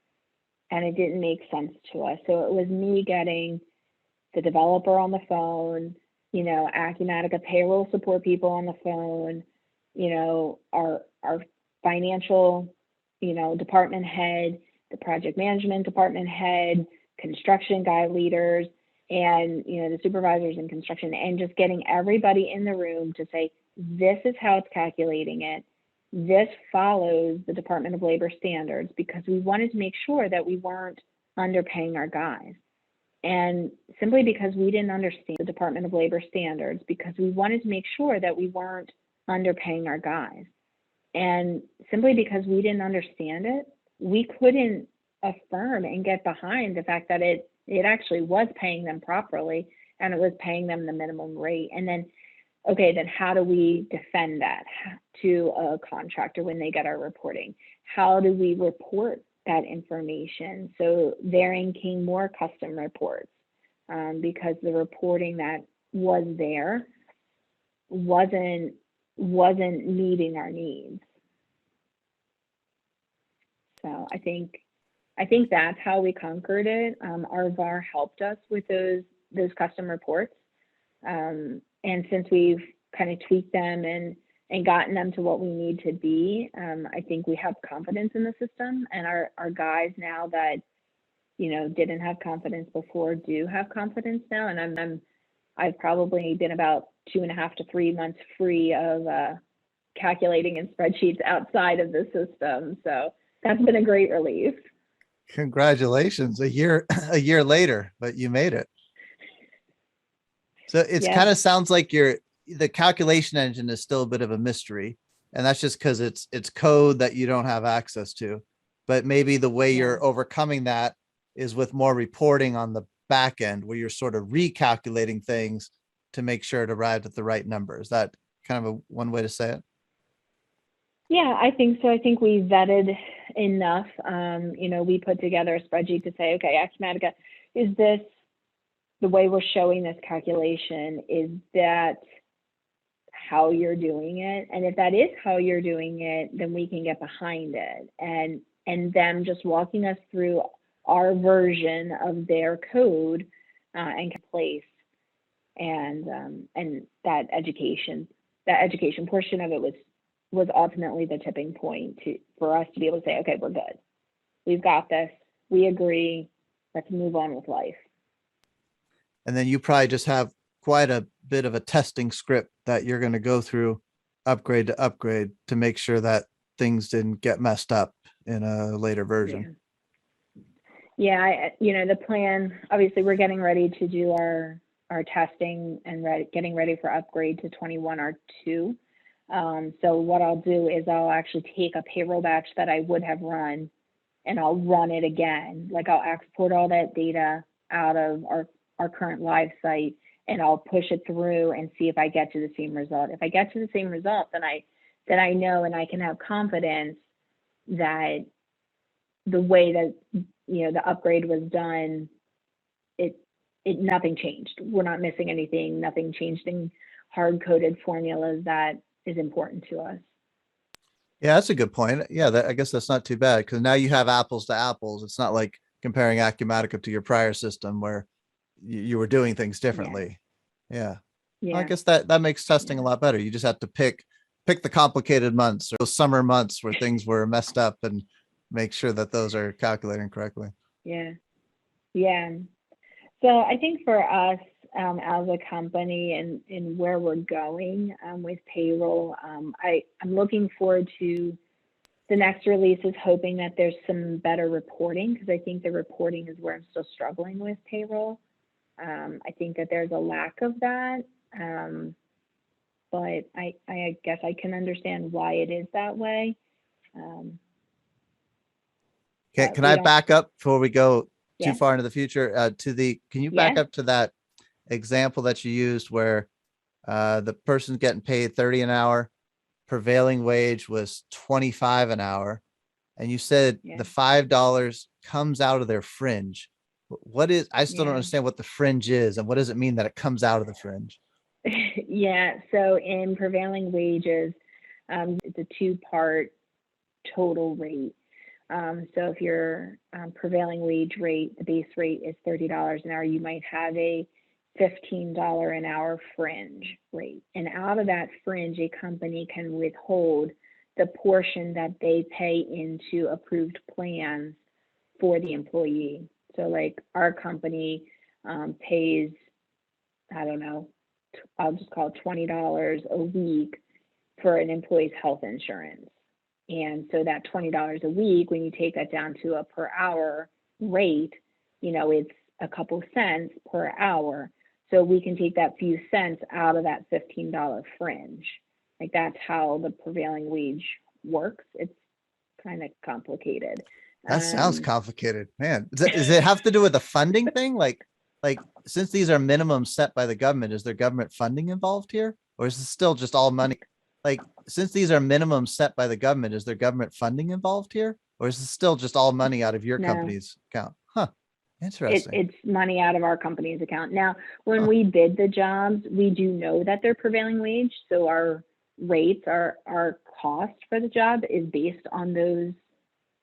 Speaker 2: and it didn't make sense to us. So it was me getting the developer on the phone, Acumatica payroll support people on the phone, our financial, department head, the project management department head, construction guy leaders, and, the supervisors in construction, and just getting everybody in the room to say, this is how it's calculating it. This follows the Department of Labor standards, because we wanted to make sure that we weren't underpaying our guys. And simply because we didn't understand the Department of Labor standards, because we wanted to make sure that we weren't underpaying our guys. And simply because we didn't understand it, we couldn't affirm and get behind the fact that it actually was paying them properly and it was paying them the minimum rate. And then, okay, then how do we defend that to a contractor when they get our reporting? How do we report that information so they're inking more custom reports, because the reporting that was there wasn't meeting our needs? So I think that's how we conquered it. Our VAR helped us with those custom reports, and since we've kind of tweaked them and gotten them to what we need to be, I think we have confidence in the system, and our guys now that didn't have confidence before do have confidence now. And I've probably been about 2.5 to 3 months free of calculating in spreadsheets outside of the system, so that's been a great relief.
Speaker 1: Congratulations, a year later, but you made it. So it's
Speaker 2: Yeah.
Speaker 1: kind of sounds like the calculation engine is still a bit of a mystery, and that's just because it's code that you don't have access to. But maybe the way you're overcoming that is with more reporting on the back end, where you're sort of recalculating things to make sure it arrived at the right number. Is that kind of one way to say it?
Speaker 2: Yeah, I think so. I think we vetted enough. We put together a spreadsheet to say, okay, Acumatica, is this the way we're showing this calculation? Is that how you're doing it? And if that is how you're doing it, then we can get behind it. And them just walking us through our version of their code and place. And that education portion of it was ultimately the tipping point for us to be able to say, okay, we're good. We've got this. We agree. Let's move on with life.
Speaker 1: And then you probably just have quite a bit of a testing script that you're going to go through upgrade to upgrade to make sure that things didn't get messed up in a later version.
Speaker 2: Yeah, the plan, obviously we're getting ready to do our testing and getting ready for upgrade to 21R2. So what I'll do is I'll actually take a payroll batch that I would have run and I'll run it again. Like I'll export all that data out of our current live site and I'll push it through and see if I get to the same result. If I get to the same result, then I know and I can have confidence that the way that the upgrade was done, nothing changed. We're not missing anything. Nothing changed in hard-coded formulas that is important to us.
Speaker 1: Yeah, that's a good point. Yeah, I guess that's not too bad, because now you have apples to apples. It's not like comparing Acumatica to your prior system where you were doing things differently. Yeah. Well, I guess that makes testing a lot better. You just have to pick the complicated months or those summer months where things were messed up and make sure that those are calculating correctly.
Speaker 2: Yeah. Yeah. So I think for us as a company and where we're going with payroll, I'm looking forward to the next release is hoping that there's some better reporting because I think the reporting is where I'm still struggling with payroll. I think that there's a lack of that, but I guess I can understand why it is that way.
Speaker 1: Can I back up before we go too
Speaker 2: Yeah.
Speaker 1: far into the future? Can you back
Speaker 2: Yeah.
Speaker 1: up to that example that you used where the person's getting paid 30 an hour, prevailing wage was 25 an hour, and you said
Speaker 2: Yeah.
Speaker 1: the $5 comes out of their fringe. What is, I still don't
Speaker 2: Yeah.
Speaker 1: understand what the fringe is, and what does it mean that it comes out of the fringe?
Speaker 2: Yeah. So in prevailing wages, it's a two-part total rate. So if your prevailing wage rate, the base rate is $30 an hour, you might have a $15 an hour fringe rate. And out of that fringe, a company can withhold the portion that they pay into approved plans for the employee. So like our company pays, I don't know, I'll just call it $20 a week for an employee's health insurance. And so that $20 a week, when you take that down to a per hour rate, it's a couple cents per hour. So we can take that few cents out of that $15 fringe. Like that's how the prevailing wage works. It's kind of complicated.
Speaker 1: That sounds complicated, man. Does it have to do with the funding thing? Like since these are minimums set by the government, is there government funding involved here? Or is it still just all money? Like, since these are minimums set by the government, is there government funding involved here? Or is it still just all money out of your
Speaker 2: No.
Speaker 1: company's account? Huh. Interesting.
Speaker 2: It's money out of our company's account. Now, when we bid the jobs, we do know that they're prevailing wage. So our rates, our cost for the job is based on those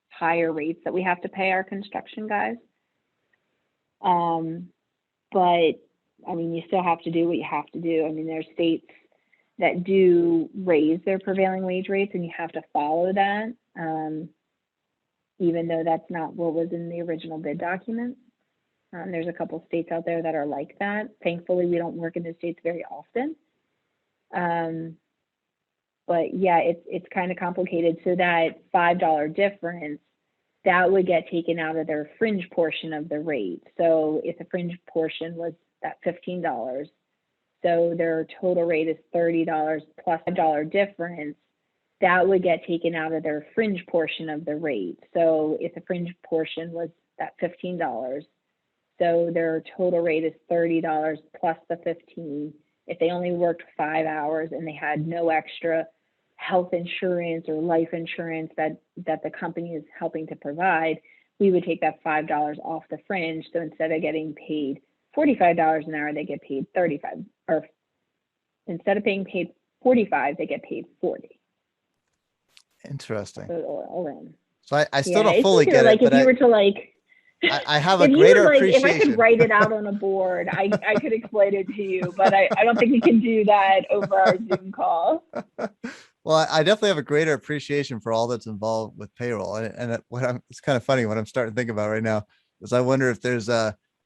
Speaker 2: higher rates that we have to pay our construction guys. But I mean, you still have to do what you have to do. I mean, there's states that do raise their prevailing wage rates and you have to follow that, even though that's not what was in the original bid document. There's a couple states out there that are like that. Thankfully, we don't work in those states very often. But yeah, it's kind of complicated. So that $5 difference, that would get taken out of their fringe portion of the rate. So if the fringe portion was that $15, so their total rate is $30 plus $5 difference, that would get taken out of their fringe portion of the rate. So if the fringe portion was that $15, so their total rate is $30 plus the 15. If they only worked 5 hours and they had no extra health insurance or life insurance that the company is helping to provide, we would take that $5 off the fringe. So instead of getting paid $45 an hour, they get paid 35, or instead of being paid 45, they get paid 40.
Speaker 1: Interesting.
Speaker 2: So
Speaker 1: I still don't fully get
Speaker 2: like
Speaker 1: it,
Speaker 2: if you were to like,
Speaker 1: I have a greater appreciation.
Speaker 2: If I could write it out on a board, I could explain it to you, but I don't think we can do that over our Zoom call.
Speaker 1: Well, I definitely have a greater appreciation for all that's involved with payroll. It's kind of funny what I'm starting to think about right now is I wonder if there's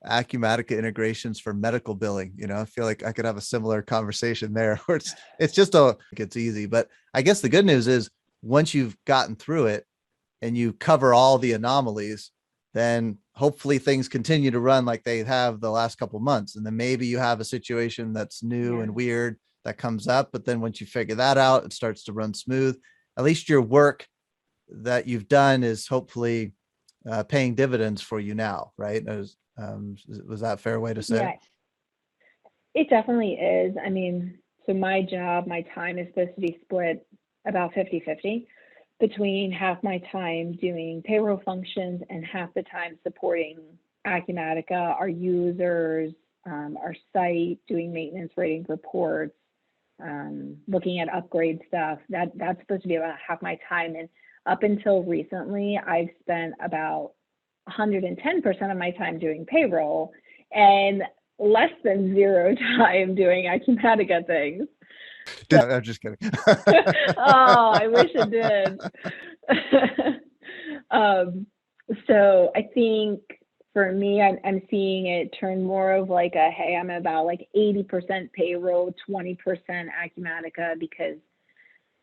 Speaker 1: Acumatica integrations for medical billing. I feel like I could have a similar conversation there where it's just it's easy. But I guess the good news is once you've gotten through it and you cover all the anomalies, then hopefully things continue to run like they have the last couple of months. And then maybe you have a situation that's new and weird that comes up. But then once you figure that out, it starts to run smooth. At least your work that you've done is hopefully paying dividends for you now, right? Was that a fair way to say?
Speaker 2: Yeah, it definitely is. I mean, so my job, my time is supposed to be split about 50-50 between half my time doing payroll functions and half the time supporting Acumatica, our users, our site, doing maintenance, writing reports, looking at upgrade stuff. That's supposed to be about half my time. And up until recently, I've spent about 110% of my time doing payroll and less than 0 time doing Acumatica things.
Speaker 1: So, I'm just kidding.
Speaker 2: Oh, I wish it did. So I think for me, I'm seeing it turn more of like a, hey, I'm about like 80% payroll, 20% Acumatica, because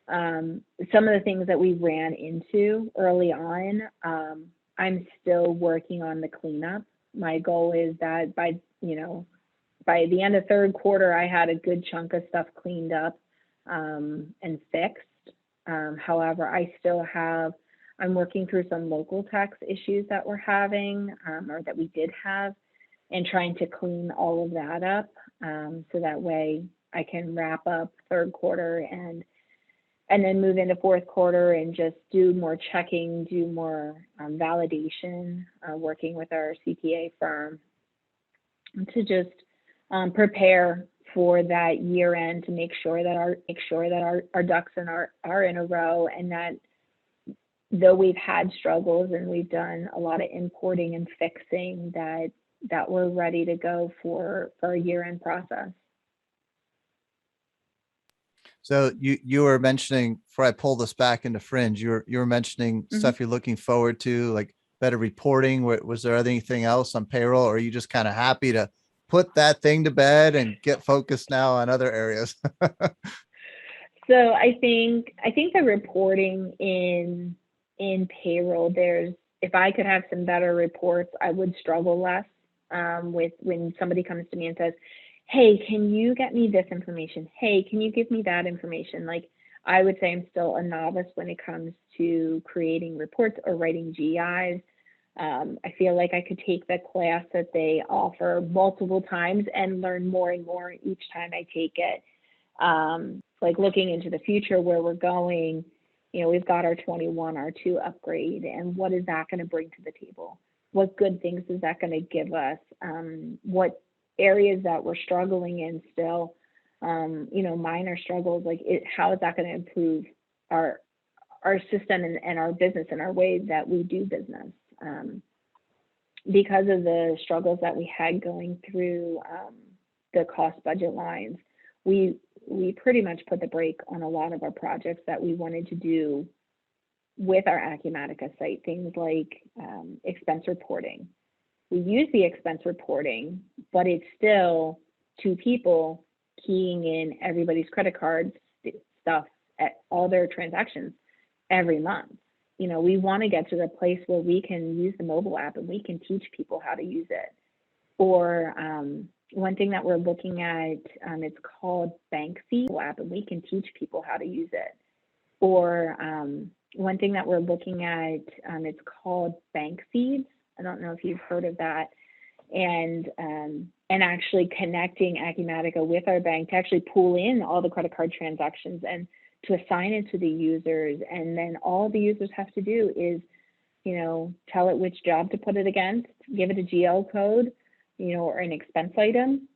Speaker 2: some of the things that we ran into early on, I'm still working on the cleanup. My goal is that by the end of third quarter, I had a good chunk of stuff cleaned up and fixed. However, I'm working through some local tax issues that we're having, or that we did have, and trying to clean all of that up, so that way I can wrap up third quarter and then move into fourth quarter and just do more checking, do more validation, working with our CPA firm to just prepare for that year end, to make sure that our ducks are in a row, and that though we've had struggles and we've done a lot of importing and fixing, that we're ready to go for a year end process.
Speaker 1: So you were mentioning, before I pull this back into Fringe, you were mentioning stuff you're looking forward to, like better reporting. Was there anything else on payroll, or are you just kind of happy to put that thing to bed and get focused now on other areas?
Speaker 2: So I think the reporting in payroll, if I could have some better reports, I would struggle less with when somebody comes to me and says, hey, can you get me this information? Hey, can you give me that information? Like, I would say I'm still a novice when it comes to creating reports or writing GIs. I feel like I could take the class that they offer multiple times and learn more and more each time I take it. Like, looking into the future where we're going, we've got our 21 R2 upgrade, and what is that going to bring to the table? What good things is that going to give us? What areas that we're struggling in still, minor struggles, like how is that going to improve our system and our business and our way that we do business? Because of the struggles that we had going through the cost budget lines, we pretty much put the brake on a lot of our projects that we wanted to do with our Acumatica site, things like expense reporting. We use the expense reporting, but it's still two people keying in everybody's credit card stuff at all their transactions every month. We want to get to the place where we can use the mobile app and we can teach people how to use it. Or one thing that we're looking at, it's called bank fee app, and we can teach people how to use it. Or one thing that we're looking at, it's called bank feeds. I don't know if you've heard of that, and actually connecting Acumatica with our bank to actually pull in all the credit card transactions and to assign it to the users. And then all the users have to do is, tell it which job to put it against, give it a GL code, or an expense item,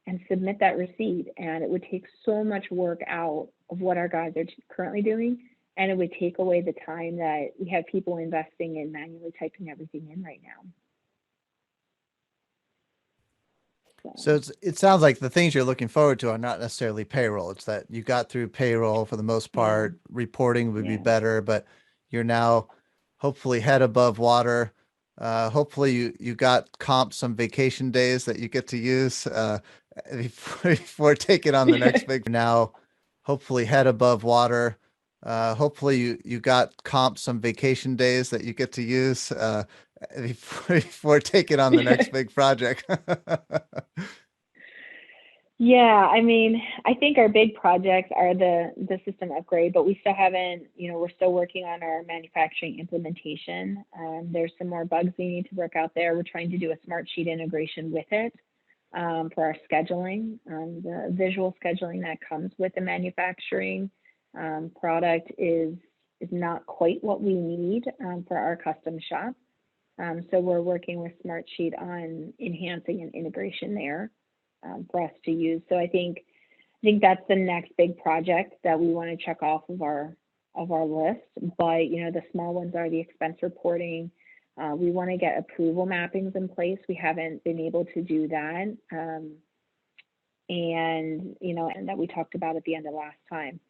Speaker 2: and submit that receipt. And it would take so much work out of what our guys are currently doing. And it would take away the time that we have people investing in manually typing everything in right now.
Speaker 1: So it sounds like the things you're looking forward to are not necessarily payroll. It's that you got through payroll for the most part. Reporting would be better, but you're now hopefully head above water. Hopefully you got comped some vacation days that you get to use before taking on the next big. Now, hopefully head above water. Hopefully you got comped some vacation days that you get to use before taking on the next big project.
Speaker 2: Yeah, I mean, I think our big projects are the system upgrade, but we still haven't, we're still working on our manufacturing implementation. There's some more bugs we need to work out there. We're trying to do a smart sheet integration with it for our scheduling, the visual scheduling that comes with the manufacturing product is not quite what we need for our custom shop. So we're working with Smartsheet on enhancing an integration there for us to use. So I think that's the next big project that we want to check off of our list. But the small ones are the expense reporting. We want to get approval mappings in place. We haven't been able to do that, and that we talked about at the end of last time.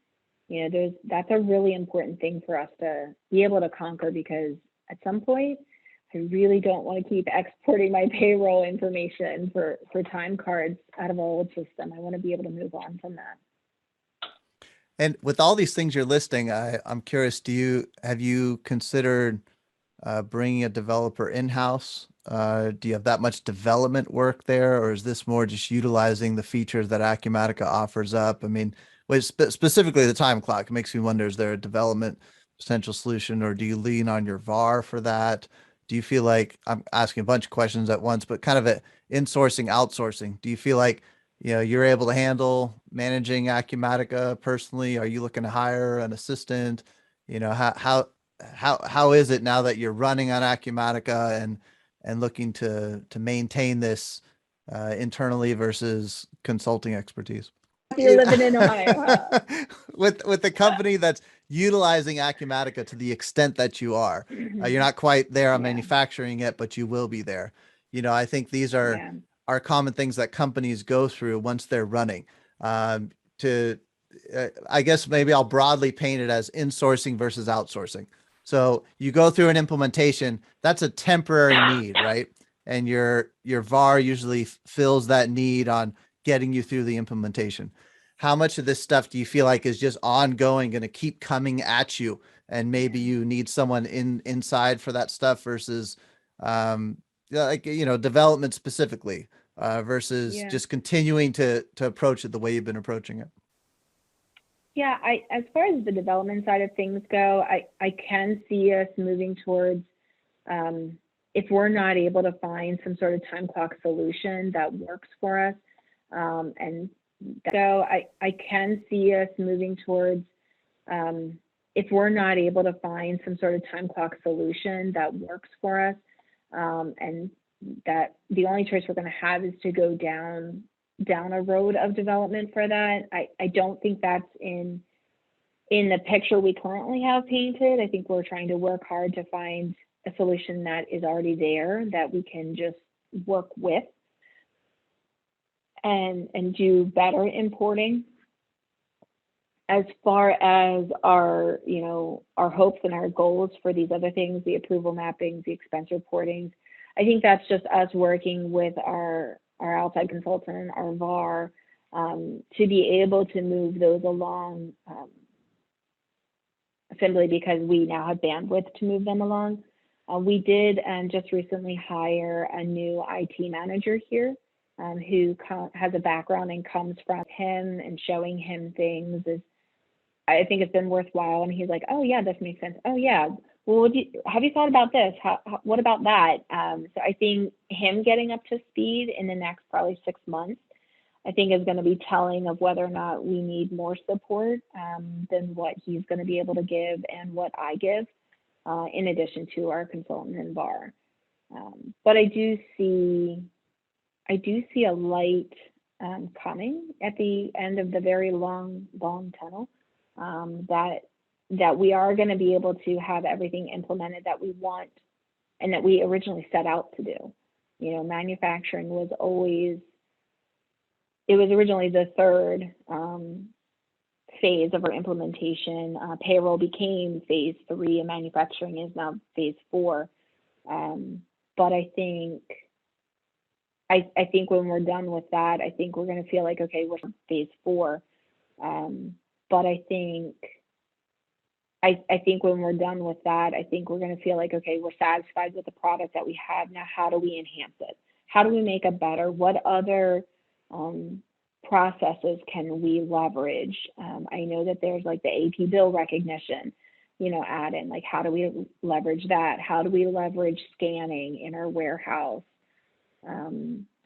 Speaker 2: That's a really important thing for us to be able to conquer, because at some point I really don't want to keep exporting my payroll information for time cards out of our old system. I want to be able to move on from that.
Speaker 1: And with all these things you're listing, I'm curious, have you considered bringing a developer in-house? Do you have that much development work there, or is this more just utilizing the features that Acumatica offers up? I mean, specifically the time clock, it makes me wonder, is there a development potential solution, or do you lean on your VAR for that? Do you feel like, I'm asking a bunch of questions at once, but kind of a insourcing, outsourcing? Do you feel like, you're able to handle managing Acumatica personally? Are you looking to hire an assistant? How is it now that you're running on Acumatica and looking to maintain this internally versus consulting expertise?
Speaker 2: You're living in Ohio, huh?
Speaker 1: With the company that's utilizing Acumatica to the extent that you are, you're not quite there on
Speaker 2: Yeah.
Speaker 1: manufacturing it, but you will be there. I think these
Speaker 2: Yeah.
Speaker 1: are common things that companies go through once they're running. To I guess maybe I'll broadly paint it as insourcing versus outsourcing. So you go through an implementation, that's a temporary need, right? And your VAR usually fills that need on getting you through the implementation. How much of this stuff do you feel like is just ongoing, going to keep coming at you, and maybe you need someone inside for that stuff versus development specifically versus just continuing to approach it the way you've been approaching it?
Speaker 2: Yeah, as far as the development side of things go, I can see us moving towards, if we're not able to find some sort of time clock solution that works for us, and so I can see us moving towards, if we're not able to find some sort of time clock solution that works for us, and that the only choice we're going to have is to go down a road of development for that. I don't think that's in the picture we currently have painted. I think we're trying to work hard to find a solution that is already there that we can just work with and do better importing. As far as our hopes and our goals for these other things, the approval mappings, the expense reporting, I think that's just us working with our outside consultant, our VAR, to be able to move those along, simply because we now have bandwidth to move them along. We did just recently hire a new IT manager here, who has a background and comes from him, and showing him things I think it's been worthwhile. And he's like, oh yeah, this makes sense. Oh yeah, well, have you thought about this? What about that? So I think him getting up to speed in the next probably 6 months, I think is going to be telling of whether or not we need more support than what he's going to be able to give and what I give, in addition to our consultant and VAR. But I do see a light coming at the end of the very long tunnel, that we are going to be able to have everything implemented that we want and that we originally set out to do. Manufacturing was originally the third phase of our implementation. Payroll became phase 3, and manufacturing is now phase 4. But I think when we're done with that, I think we're going to feel like, okay, we're in phase 4. But I think when we're done with that, I think we're going to feel like, okay, we're satisfied with the product that we have. Now, how do we enhance it? How do we make it better? What other processes can we leverage? I know that there's like the AP bill recognition, add in, like, how do we leverage that? How do we leverage scanning in our warehouse?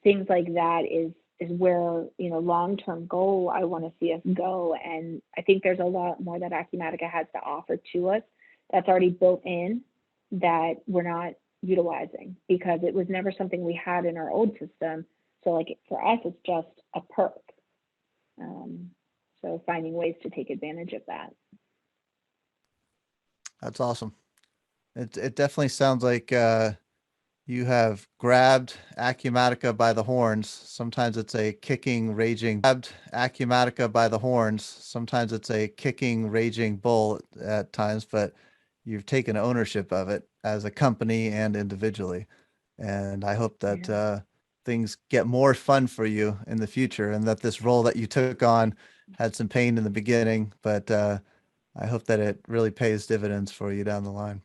Speaker 2: Things like that is where, long-term goal I want to see us go. And I think there's a lot more that Acumatica has to offer to us that's already built in that we're not utilizing, because it was never something we had in our old system. So like for us, it's just a perk. So finding ways to take advantage of that.
Speaker 1: That's awesome. It definitely sounds like you have grabbed Acumatica by the horns. Sometimes it's a kicking, raging. Grabbed Acumatica by the horns. Sometimes it's a kicking, raging bull at times, but you've taken ownership of it as a company and individually. And I hope that
Speaker 2: Yeah.
Speaker 1: things get more fun for you in the future, and that this role that you took on had some pain in the beginning, but I hope that it really pays dividends for you down the line.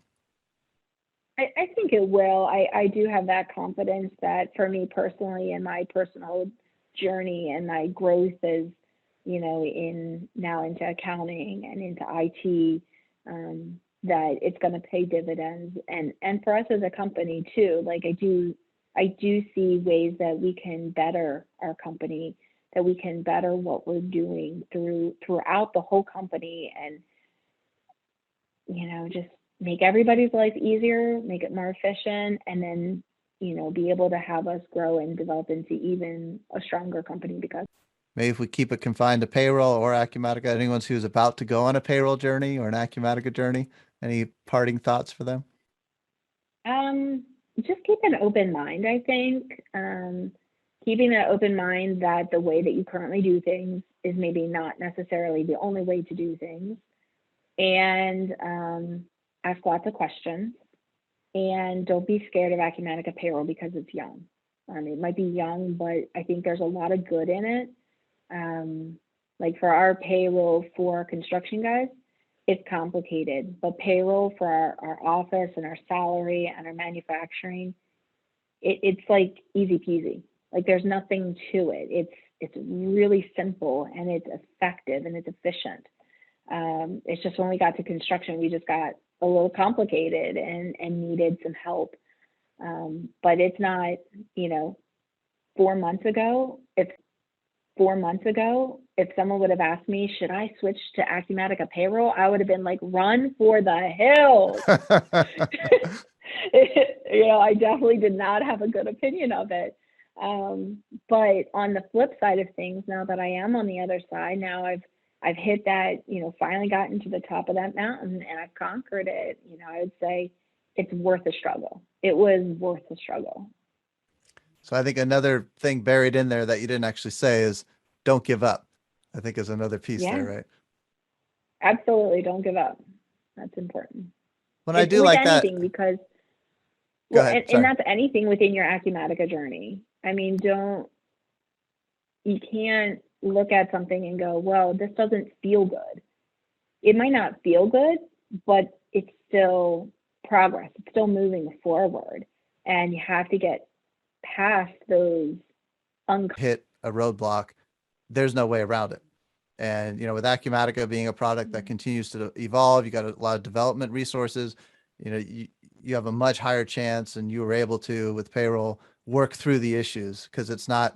Speaker 2: I think it will. I do have that confidence that for me personally and my personal journey and my growth as, in now into accounting and into IT, that it's going to pay dividends. And for us as a company too, like I do see ways that we can better our company, that we can better what we're doing throughout the whole company, and just make everybody's life easier, make it more efficient, and then, be able to have us grow and develop into even a stronger company because.
Speaker 1: Maybe if we keep it confined to payroll or Acumatica, anyone who's about to go on a payroll journey or an Acumatica journey, any parting thoughts for them?
Speaker 2: Just keep an open mind, I think. Keeping an open mind that the way that you currently do things is maybe not necessarily the only way to do things. And ask lots of questions. And don't be scared of Acumatica payroll because it's young. It might be young, but I think there's a lot of good in it. Like for our payroll for construction guys, it's complicated, but payroll for our office and our salary and our manufacturing, it's like easy peasy. Like there's nothing to it. It's really simple and it's effective and it's efficient. It's just when we got to construction, we just got a little complicated and needed some help. But it's not, 4 months ago, if someone would have asked me, should I switch to Acumatica payroll? I would have been like, run for the hills. I definitely did not have a good opinion of it. But on the flip side of things, now that I am on the other side, now I've hit that, finally gotten to the top of that mountain and I've conquered it. I would say it's worth the struggle. It was worth the struggle.
Speaker 1: So I think another thing buried in there that you didn't actually say is don't give up. I think is another piece there,
Speaker 2: Yeah,
Speaker 1: right?
Speaker 2: absolutely. Don't give up. That's important.
Speaker 1: When I
Speaker 2: And
Speaker 1: do
Speaker 2: with
Speaker 1: like that,
Speaker 2: anything, because,
Speaker 1: go
Speaker 2: well,
Speaker 1: ahead.
Speaker 2: and
Speaker 1: Sorry.
Speaker 2: that's anything within your Acumatica journey. I mean, you can't look at something and go, well, this doesn't feel good. It might not feel good, but it's still progress. It's still moving forward. And you have to get past those
Speaker 1: Hit a roadblock, there's no way around it. And, with Acumatica being a product that continues to evolve, you got a lot of development resources, you have a much higher chance, and you were able to, with payroll, work through the issues because it's not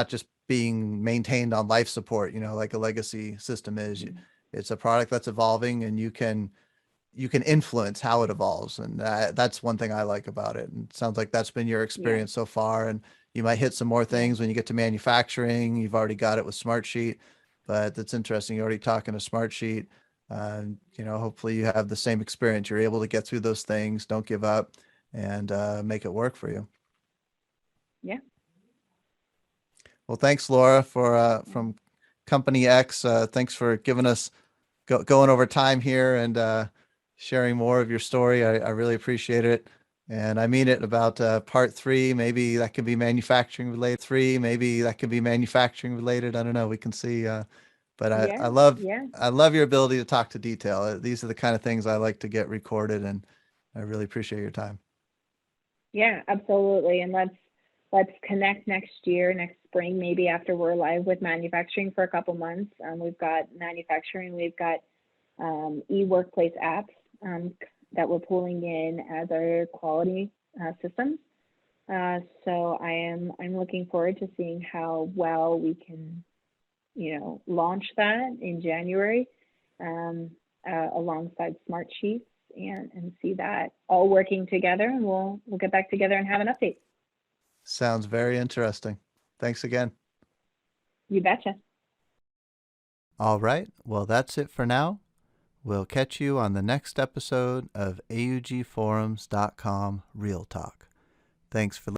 Speaker 1: just being maintained on life support, like a legacy system is. It's a product that's evolving, and you can influence how it evolves. And that's one thing I like about it. And it sounds like that's been your
Speaker 2: yeah,
Speaker 1: experience so far. And you might hit some more
Speaker 2: yeah,
Speaker 1: things when you get to manufacturing. You've already got it with Smartsheet, but that's interesting. You're already talking to Smartsheet. Hopefully you have the same experience. You're able to get through those things. Don't give up, and make it work for you.
Speaker 2: yeah.
Speaker 1: Well, thanks, Laura, for from Company X. Thanks for giving us going over time here and sharing more of your story. I really appreciate it. And I mean it about part three. Maybe that could be manufacturing related. Three, maybe that could be manufacturing related. I don't know. We can see. But I
Speaker 2: Yeah,
Speaker 1: love
Speaker 2: yeah,
Speaker 1: I love your ability to talk to detail. These are the kind of things I like to get recorded, and I really appreciate your time.
Speaker 2: yeah, absolutely. And let's connect next year, next spring, maybe after we're live with manufacturing for a couple months. We've got manufacturing, we've got e-workplace apps that we're pulling in as our quality systems. So I'm looking forward to seeing how well we can, launch that in January alongside Smartsheets and see that all working together. And we'll get back together and have an update.
Speaker 1: Sounds very interesting. Thanks again.
Speaker 2: You betcha.
Speaker 1: All right. Well, that's it for now. We'll catch you on the next episode of AUGforums.com Real Talk. Thanks for listening.